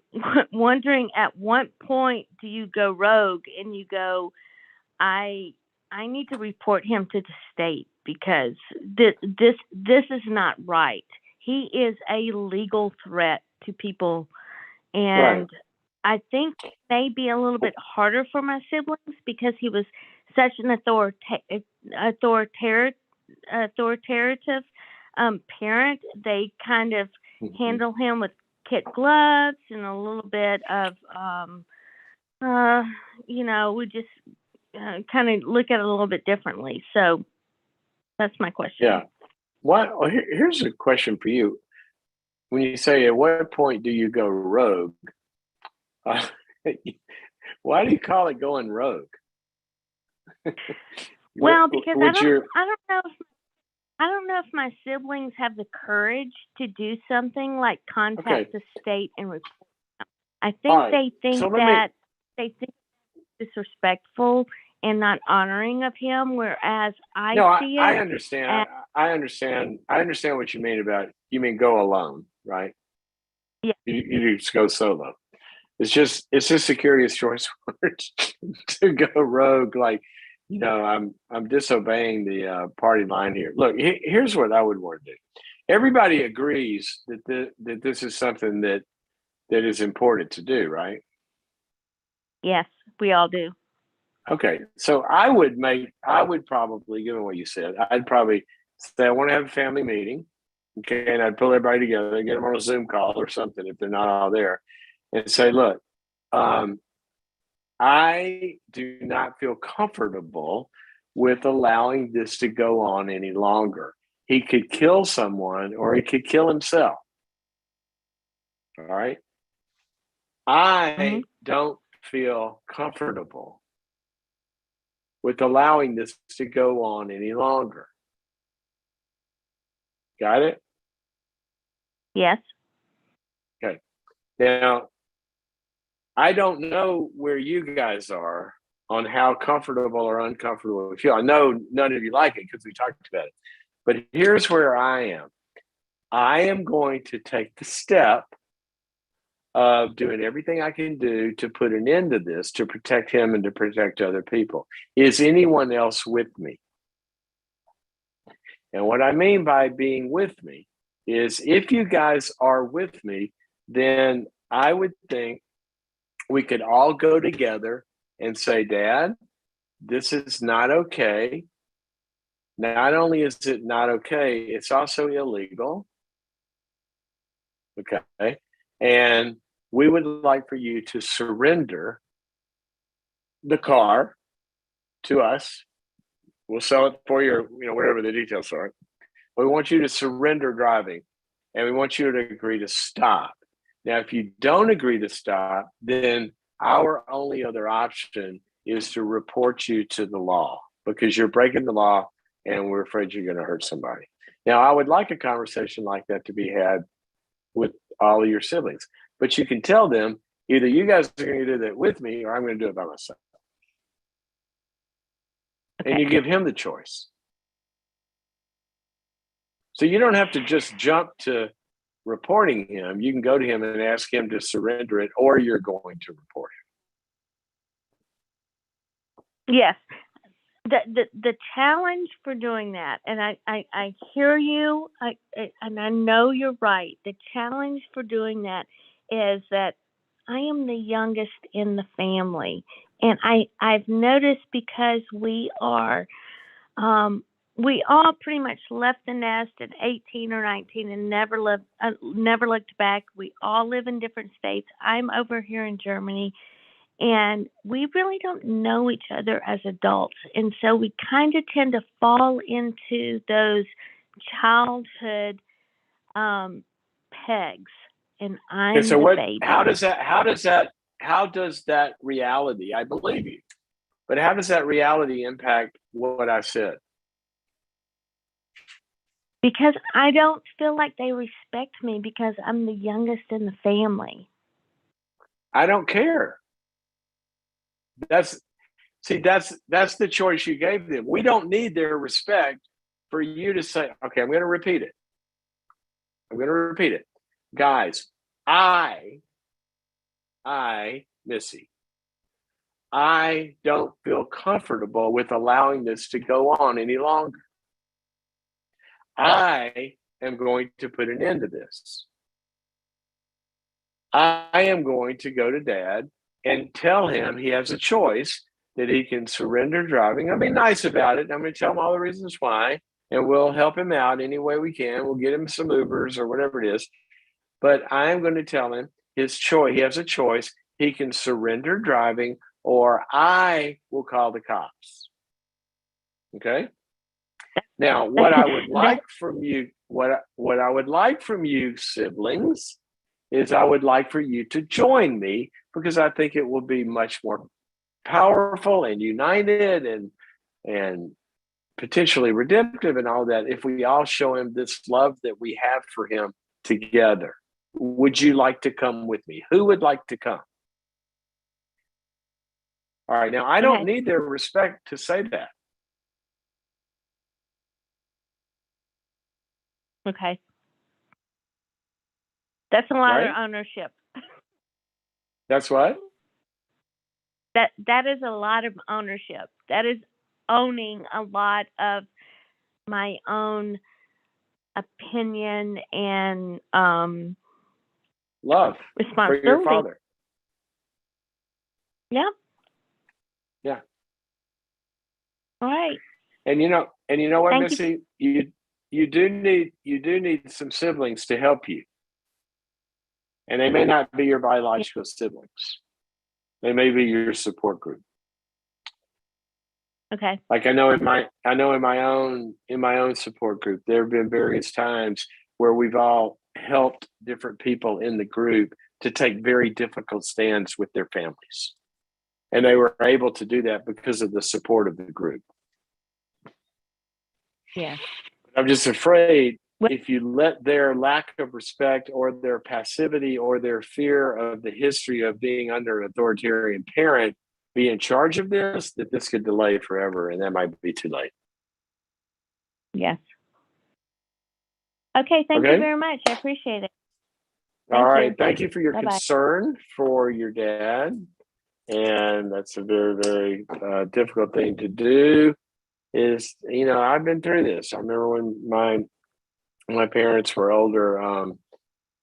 wondering, at what point do you go rogue and you go, I need to report him to the state, because this is not right. He is a legal threat to people, and I think it may be a little bit harder for my siblings because he was such an authoritative parent. They kind of handle him with kid gloves and a little bit of we just kind of look at it a little bit differently. So that's my question. Yeah. Well, here's a question for you. When you say, at what point do you go rogue? Why do you call it going rogue? Well, because I don't know if my siblings have the courage to do something like contact the state and report them. I think they think they think it's disrespectful and not honoring of him, whereas I understand. I understand what you mean about, you mean go alone, right? Yeah. You just go solo. It's just a curious choice words to go rogue. Like, I'm disobeying the party line here. Look, here's what I would want to do. Everybody agrees that this is something that is important to do, right? Yes, we all do. Okay, so I would probably, given what you said, I'd probably say I want to have a family meeting. Okay, and I'd pull everybody together, get them on a Zoom call or something if they're not all there, and say, look, I do not feel comfortable with allowing this to go on any longer. He could kill someone or he could kill himself. All right. I don't feel comfortable with allowing this to go on any longer. Got it? Yes. Okay. Now, I don't know where you guys are on how comfortable or uncomfortable we feel. I know none of you like it because we talked about it. But here's where I am. I am going to take the step of doing everything I can do to put an end to this, to protect him and to protect other people. Is anyone else with me? And what I mean by being with me is if you guys are with me, then I would think we could all go together and say, Dad, this is not okay. Not only is it not okay, it's also illegal. Okay. And we would like for you to surrender the car to us. We'll sell it for you, or whatever the details are. We want you to surrender driving, and we want you to agree to stop. Now, if you don't agree to stop, then our only other option is to report you to the law because you're breaking the law and we're afraid you're going to hurt somebody. Now, I would like a conversation like that to be had with all of your siblings, but you can tell them either you guys are going to do that with me or I'm going to do it by myself. Okay. And you give him the choice. So you don't have to just jump to reporting him. You can go to him and ask him to surrender it, or you're going to report him. Yes. The challenge for doing that, and I hear you, and I know you're right. The challenge for doing that is that I am the youngest in the family, and I've noticed because we all pretty much left the nest at 18 or 19 and never looked back. We all live in different states. I'm over here in Germany. And we really don't know each other as adults. And so we kind of tend to fall into those childhood pegs. And I'm the baby. How does that reality, I believe you, but how does that reality impact what I said? Because I don't feel like they respect me because I'm the youngest in the family. I don't care. That's the choice you gave them. We don't need their respect for you to say, okay, I'm going to repeat it. Guys, I, Missy, I don't feel comfortable with allowing this to go on any longer. I am going to put an end to this. I am going to go to Dad and tell him he has a choice that he can surrender driving. I'll be nice about it. I'm going to tell him all the reasons why, and we'll help him out any way we can. We'll get him some Ubers or whatever it is. But I am going to tell him his choice. He has a choice. He can surrender driving, or I will call the cops. Okay? Now, what I would like from you, what I would like from you, siblings, is I would like for you to join me because I think it will be much more powerful and united and potentially redemptive and all that if we all show him this love that we have for him together. Would you like to come with me? Who would like to come? All right. Now, I don't need their respect to say that. Okay. That's a lot of ownership. That's what? That is a lot of ownership. That is owning a lot of my own opinion and love responsibility for your father. Yeah. Yeah. All right. And you know what, Missy? You do need some siblings to help you. And they may not be your biological siblings. They may be your support group. Okay. Like I know in my own support group, there have been various times where we've all helped different people in the group to take very difficult stands with their families. And they were able to do that because of the support of the group. Yeah. I'm just afraid if you let their lack of respect or their passivity or their fear of the history of being under an authoritarian parent be in charge of this, that this could delay forever, and that might be too late. Yes. Okay, thank you Okay? very much. I appreciate it. All Thank right. you. Thank you for your Bye-bye. concern for your dad. And that's a very, very difficult thing to do. Is, I've been through this. I remember when my parents were older,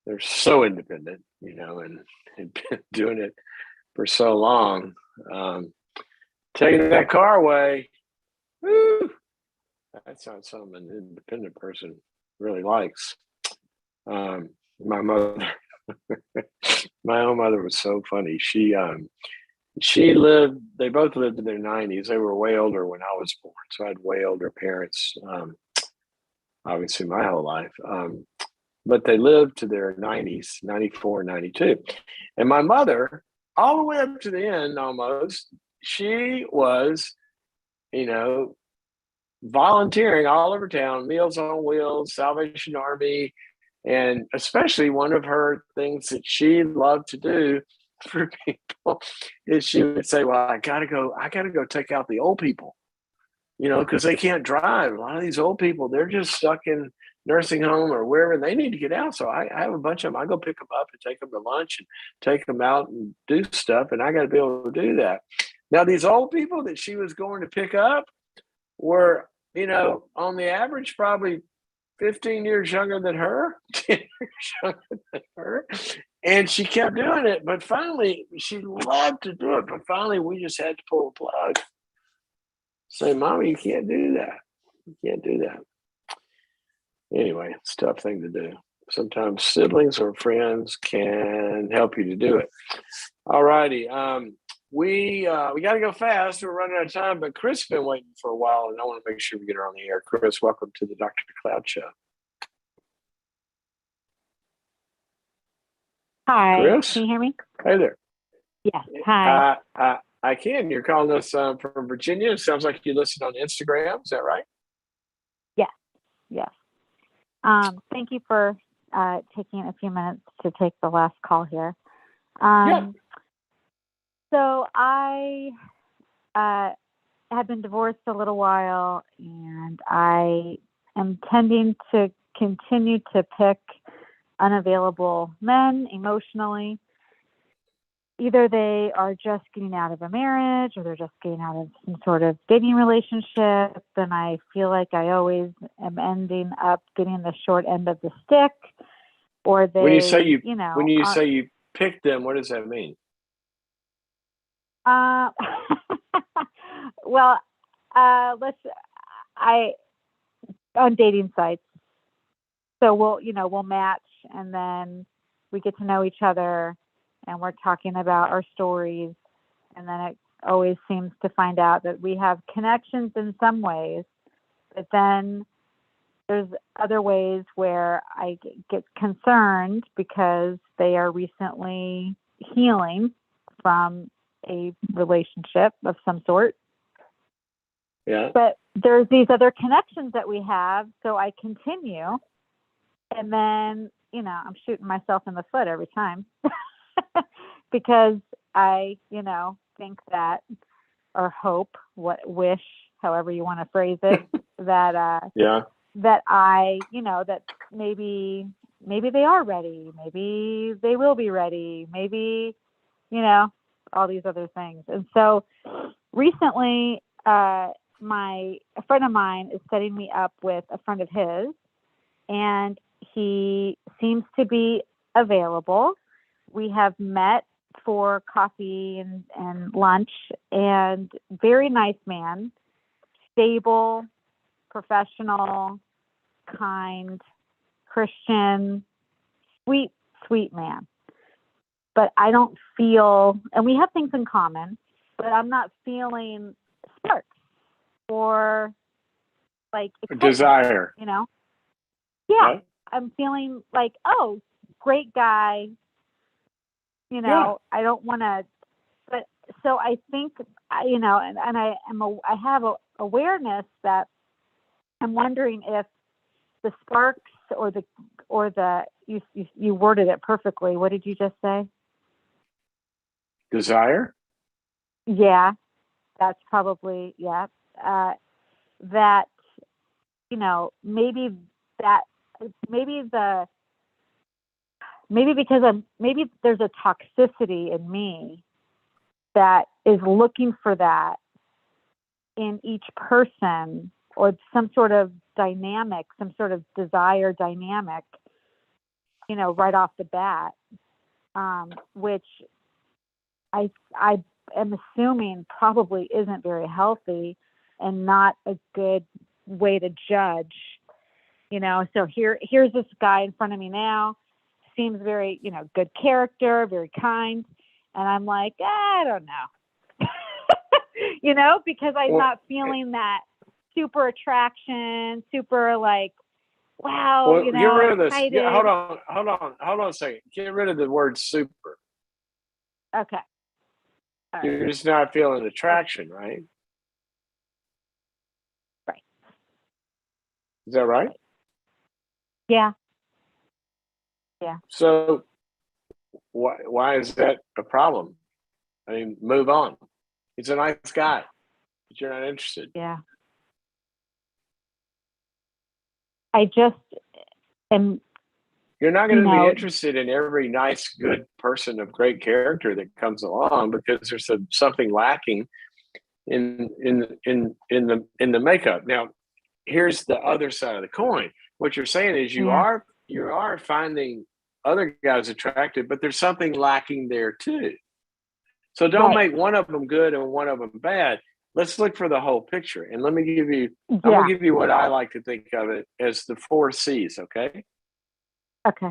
they're so independent, and had been doing it for so long. Taking that car away, woo, that's not something an independent person really likes. My mother, my own mother was so funny. They both lived in their 90s. They were way older when I was born. So I had way older parents, obviously my whole life. But they lived to their 90s, 94, 92. And my mother, all the way up to the end almost, she was, volunteering all over town, Meals on Wheels, Salvation Army. And especially one of her things that she loved to do for people is she would say, well, I gotta go take out the old people, because they can't drive. A lot of these old people, they're just stuck in nursing home or wherever, and they need to get out. So I have a bunch of them. I go pick them up and take them to lunch and take them out and do stuff. And I got to be able to do that. Now, these old people that she was going to pick up were, on the average, probably 15 years younger than her, 10 years younger than her. And she kept doing it. But finally, she loved to do it. But finally, we just had to pull the plug. Say, Mommy, you can't do that. You can't do that. Anyway, it's a tough thing to do. Sometimes siblings or friends can help you to do it. All righty. We got to go fast. We're running out of time, but Chris has been waiting for a while, and I want to make sure we get her on the air. Chris, welcome to the Dr. Cloud Show. Hi, Chris? can you hear me? Hey there. Yes, hi. I can. You're calling us from Virginia. It sounds like you listen on Instagram. Is that right? Yes. Thank you for taking a few minutes to take the last call here. Yeah. So I have been divorced a little while, and I am tending to continue to pick unavailable men emotionally. Either they are just getting out of a marriage or they're just getting out of some sort of dating relationship. And I feel like I always am ending up getting the short end of the stick. Or they, When you say you pick them, what does that mean? Well, on dating sites. So we'll match, and then we get to know each other, and we're talking about our stories, and then it always seems to find out that we have connections in some ways, but then there's other ways where I get concerned because they are recently healing from a relationship of some sort. Yeah. But there's these other connections that we have, so I continue, and then, I'm shooting myself in the foot every time. Because I, think that, or hope, wish, however you want to phrase it, that that I, that maybe they are ready, maybe they will be ready, maybe, all these other things. And so recently, a friend of mine is setting me up with a friend of his, and he seems to be available. We have met for coffee and lunch, and very nice man, stable, professional, kind, Christian, sweet man. But I don't feel, and we have things in common, but I'm not feeling sparks or like desire. Yeah. I'm feeling like, oh, great guy. I don't want to, but so I think, and I have a awareness that I'm wondering if the sparks you worded it perfectly. What did you just say? Desire? Yeah, that's probably, yeah. That, maybe maybe there's a toxicity in me that is looking for that in each person, or some sort of dynamic, some sort of desire dynamic, right off the bat, which I am assuming probably isn't very healthy and not a good way to judge. So here's this guy in front of me now, seems very, good character, very kind, and I'm like, I don't know. Because I'm not feeling that super attraction, super like, wow, Well, get rid of this. excited. Hold on a second. Get rid of the word super. Okay. All right. You're just not feeling attraction, right? Right. Is that right? Yeah. Yeah. So why is that a problem? I mean, move on. He's a nice guy, but you're not interested. Yeah. I just am. You're not going to be interested in every nice, good person of great character that comes along, because there's something lacking in the makeup. Now, here's the other side of the coin. What you're saying is you are finding other guys attractive, but there's something lacking there too. So don't make one of them good and one of them bad. Let's look for the whole picture. And let me give you, I'm going to give you what I like to think of it as the 4 C's. Okay. Okay.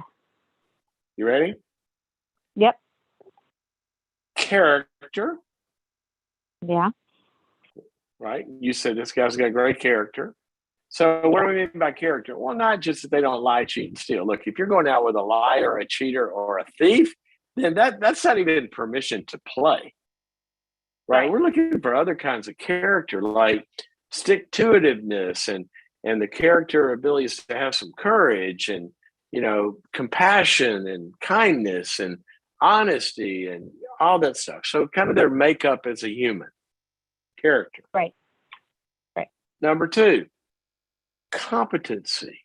You ready? Yep. Character. Yeah. Right. You said this guy's got great character. So what do we mean by character? Well, not just that they don't lie, cheat, and steal. Look, if you're going out with a liar, a cheater, or a thief, then that's not even permission to play. Right? We're looking for other kinds of character, like stick-to-itiveness and the character abilities to have some courage and, compassion and kindness and honesty and all that stuff. So kind of their makeup as a human character. Right. Number 2, competency.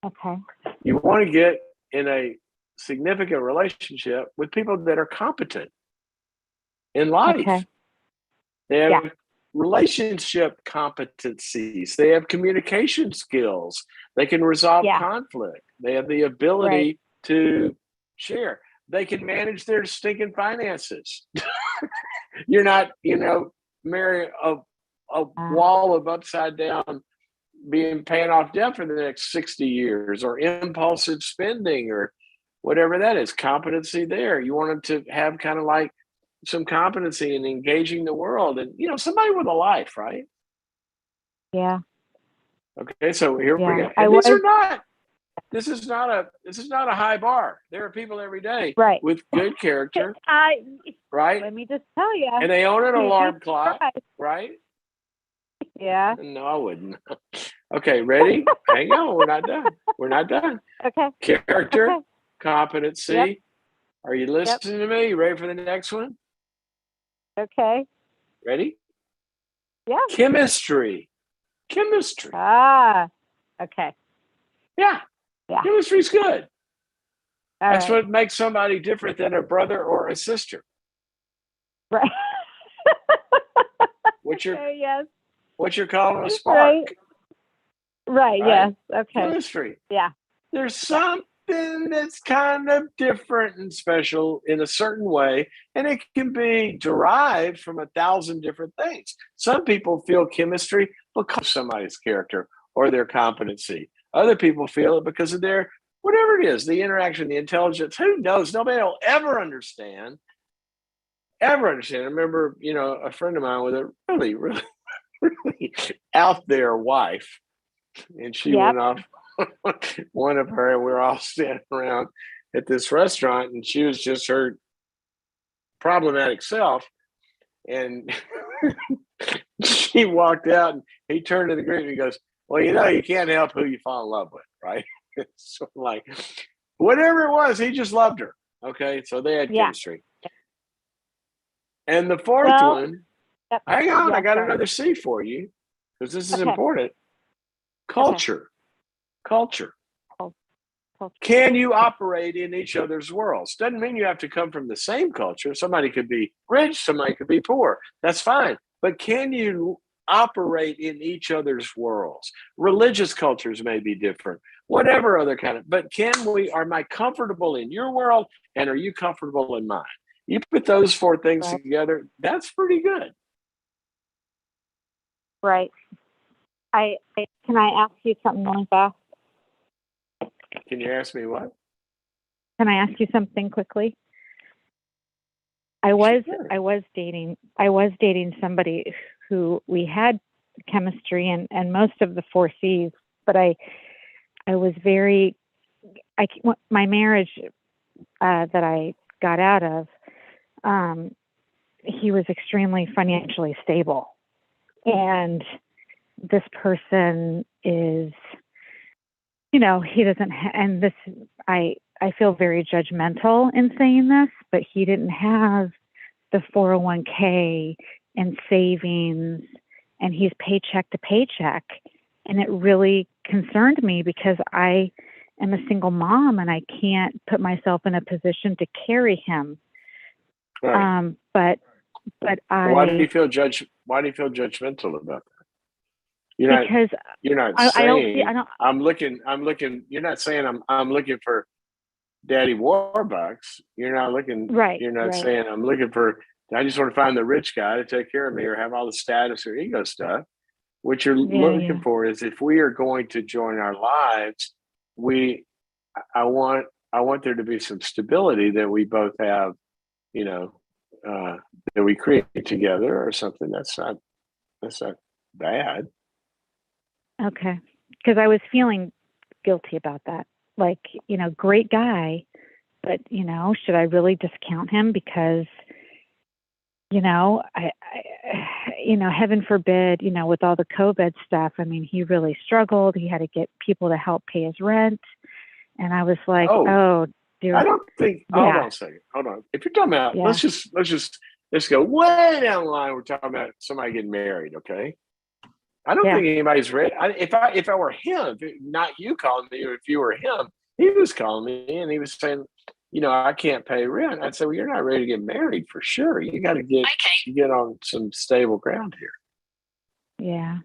Okay. You want to get in a significant relationship with people that are competent in life. Okay. They have relationship competencies. They have communication skills. They can resolve conflict. They have the ability to share. They can manage their stinking finances. You're not, marry a wall of upside down paying off debt for the next 60 years, or impulsive spending, or whatever that is. Competency there. You want them to have kind of like some competency in engaging the world, and somebody with a life, right? Yeah. Okay, so here we go. And this is not a high bar. There are people every day with good character, right? Let me just tell you. And they own an alarm clock, right? Yeah. No, I wouldn't. Okay, ready? Hang on, we're not done. Okay. Character, competency. Yep. Are you listening to me? You ready for the next one? Okay. Ready? Yeah. Chemistry. Ah. Okay. Yeah. Chemistry's good. That's what makes somebody different than a brother or a sister. Right. What you're calling a spark. Right. Yes. Okay. Chemistry. Yeah. There's something that's kind of different and special in a certain way, and it can be derived from 1,000 different things. Some people feel chemistry because of somebody's character or their competency. Other people feel it because of their, whatever it is, the interaction, the intelligence. Who knows? Nobody will ever understand. I remember, a friend of mine with a really, really, really out there wife, and she went off one of her, and we were all standing around at this restaurant, and she was just her problematic self. And she walked out, and he turned to the group and he goes, Well, you can't help who you fall in love with, right? It's sort of like whatever it was, he just loved her. Okay, so they had Yeah. chemistry. And the fourth Well, one, yep. hang on, Yeah, I got sorry. another C for you because this is Okay. important. Culture. Culture. Culture. Can you operate in each other's worlds? Doesn't mean you have to come from the same culture. Somebody could be rich, somebody could be poor. That's fine. But can you operate in each other's worlds? Religious cultures may be different, whatever other kind of, but am I comfortable in your world and are you comfortable in mine? You put those four things Right. together, that's pretty good. Right. Can I ask you something really fast? Can you ask me what? Can I ask you something quickly? I was dating somebody who we had chemistry and most of the four C's, but I was my marriage that I got out of, he was extremely financially stable, and this person is, he doesn't, and this, I feel very judgmental in saying this, but he didn't have the 401k and savings, and he's paycheck to paycheck. And it really concerned me because I am a single mom and I can't put myself in a position to carry him. Right. But why do you feel judgmental about that? You're not saying I'm looking. You're not saying I'm looking for Daddy Warbucks. You're not looking. Right. You're not right. saying I'm looking for. I just want to find the rich guy to take care of me or have all the status or ego stuff. What you're looking for is if we are going to join our lives, I want there to be some stability that we both have. That we create together or something. That's not bad. Okay. Because I was feeling guilty about that. Like, great guy, but, should I really discount him? Because, heaven forbid, with all the COVID stuff, I mean, he really struggled. He had to get people to help pay his rent. And I was like, oh dear. I don't think, hold on a second. Hold on. If you're talking about, let's go way down the line. We're talking about somebody getting married. Okay. I don't think anybody's ready. If I were him, not you calling me, or if you were him, he was calling me and he was saying, I can't pay rent. I'd say, well, you're not ready to get married for sure. You got to get on some stable ground here. Yeah.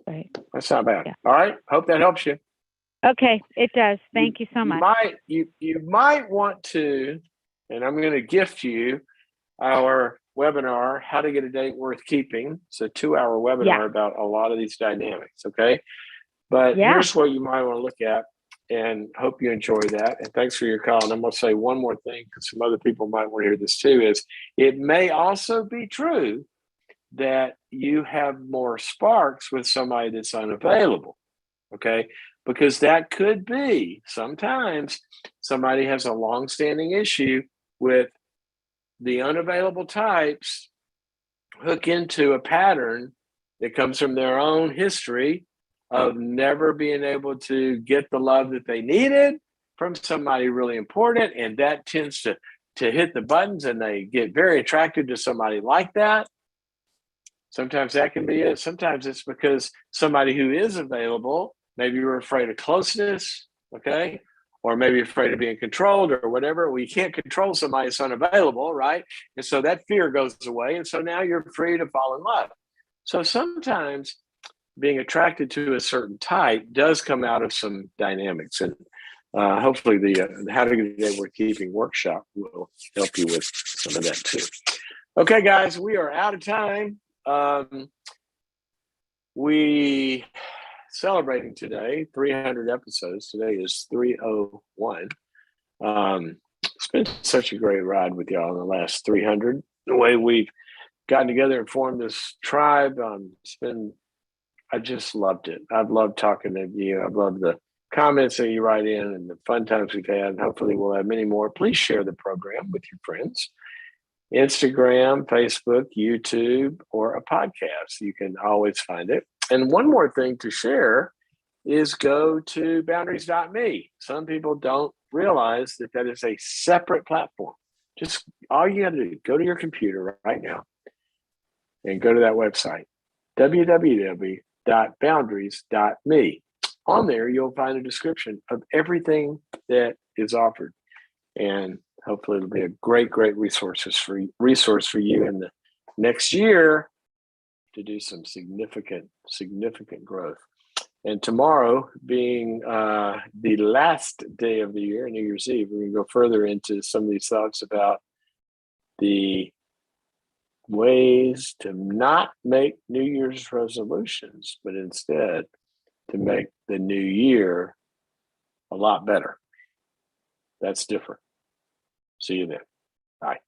Right. That's not bad. Yeah. All right. Hope that helps you. Okay, it does. Thank you so much. You might want to, and I'm going to gift you our webinar, How to Get a Date Worth Keeping. It's a 2-hour webinar about a lot of these dynamics, okay? But here's what you might want to look at, and hope you enjoy that. And thanks for your call. And I'm going to say one more thing, because some other people might want to hear this too, is it may also be true that you have more sparks with somebody that's unavailable, okay? Because that could be sometimes somebody has a long-standing issue with the unavailable types hook into a pattern that comes from their own history of never being able to get the love that they needed from somebody really important. And that tends to hit the buttons and they get very attracted to somebody like that. Sometimes that can be it. Sometimes it's because somebody who is available, maybe you're afraid of closeness, okay? Or maybe afraid of being controlled or whatever. Well, you can't control somebody that's unavailable, right? And so that fear goes away. And so now you're free to fall in love. So sometimes being attracted to a certain type does come out of some dynamics. And hopefully the How to Get a Date Worth Keeping workshop will help you with some of that too. Okay, guys, we are out of time. We celebrating today 300 episodes. Today is 301. It's been such a great ride with y'all in the last 300. The way we've gotten together and formed this tribe, I just loved it. I've loved talking to you. I've loved the comments that you write in and the fun times we've had. And hopefully we'll have many more. Please share the program with your friends. Instagram, Facebook, YouTube, or a podcast. You can always find it. And one more thing to share is go to boundaries.me. Some people don't realize that that is a separate platform. Just all you got to do, go to your computer right now and go to that website, www.boundaries.me. On there, you'll find a description of everything that is offered. And hopefully it'll be a great resource for you in the next year to do some significant growth. And tomorrow being the last day of the year, New Year's Eve, we're going to go further into some of these thoughts about the ways to not make New Year's resolutions, but instead to make the new year a lot better. That's different. See you then. Bye.